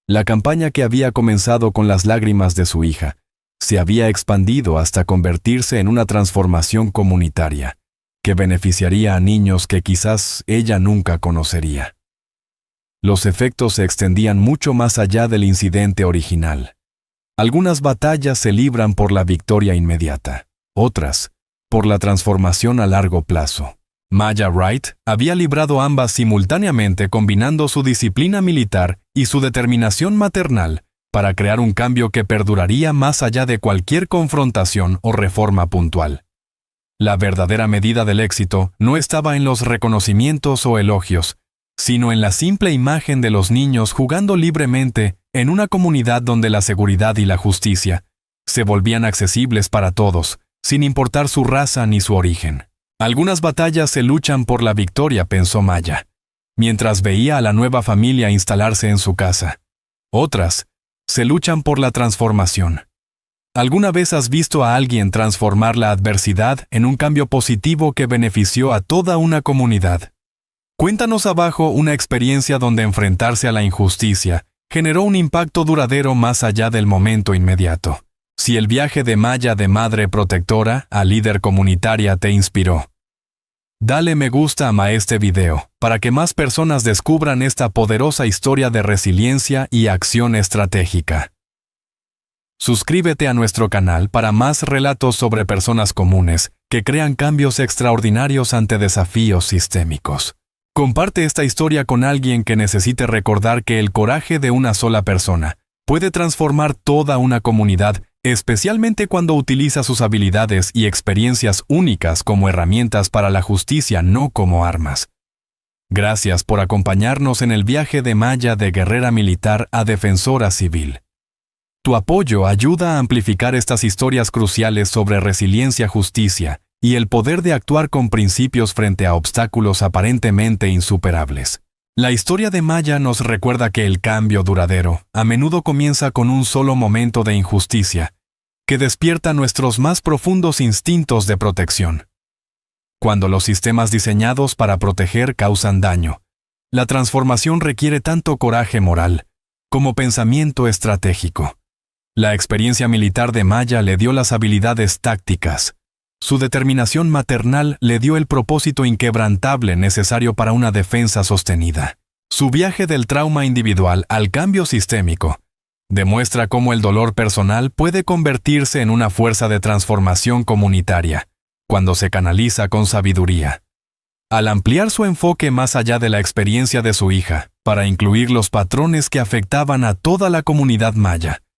Speaker 1: La campaña que había comenzado con las lágrimas de su hija se había expandido hasta convertirse en una transformación comunitaria que beneficiaría a niños que quizás ella nunca conocería. Los efectos se extendían mucho más allá del incidente original. Algunas batallas se libran por la victoria inmediata, otras por la transformación a largo plazo. Maya Wright había librado ambas simultáneamente combinando su disciplina militar y su determinación maternal para crear un cambio que perduraría más allá de cualquier confrontación o reforma puntual. La verdadera medida del éxito no estaba en los reconocimientos o elogios, sino en la simple imagen de los niños jugando libremente en una comunidad donde la seguridad y la justicia se volvían accesibles para todos, sin importar su raza ni su origen. Algunas batallas se luchan por la victoria, pensó Maya, mientras veía a la nueva familia instalarse en su casa. Otras se luchan por la transformación. ¿Alguna vez has visto a alguien transformar la adversidad en un cambio positivo que benefició a toda una comunidad? Cuéntanos abajo una experiencia donde enfrentarse a la injusticia generó un impacto duradero más allá del momento inmediato. Si el viaje de Maya de madre protectora a líder comunitaria te inspiró, dale me gusta a este video para que más personas descubran esta poderosa historia de resiliencia y acción estratégica. Suscríbete a nuestro canal para más relatos sobre personas comunes que crean cambios extraordinarios ante desafíos sistémicos. Comparte esta historia con alguien que necesite recordar que el coraje de una sola persona puede transformar toda una comunidad, especialmente cuando utiliza sus habilidades y experiencias únicas como herramientas para la justicia, no como armas. Gracias por acompañarnos en el viaje de Maya de guerrera militar a defensora civil. Tu apoyo ayuda a amplificar estas historias cruciales sobre resiliencia, justicia y el poder de actuar con principios frente a obstáculos aparentemente insuperables. La historia de Maya nos recuerda que el cambio duradero a menudo comienza con un solo momento de injusticia, que despierta nuestros más profundos instintos de protección. Cuando los sistemas diseñados para proteger causan daño, la transformación requiere tanto coraje moral como pensamiento estratégico. La experiencia militar de Maya le dio las habilidades tácticas. Su determinación maternal le dio el propósito inquebrantable necesario para una defensa sostenida. Su viaje del trauma individual al cambio sistémico demuestra cómo el dolor personal puede convertirse en una fuerza de transformación comunitaria, cuando se canaliza con sabiduría. Al ampliar su enfoque más allá de la experiencia de su hija, para incluir los patrones que afectaban a toda la comunidad maya,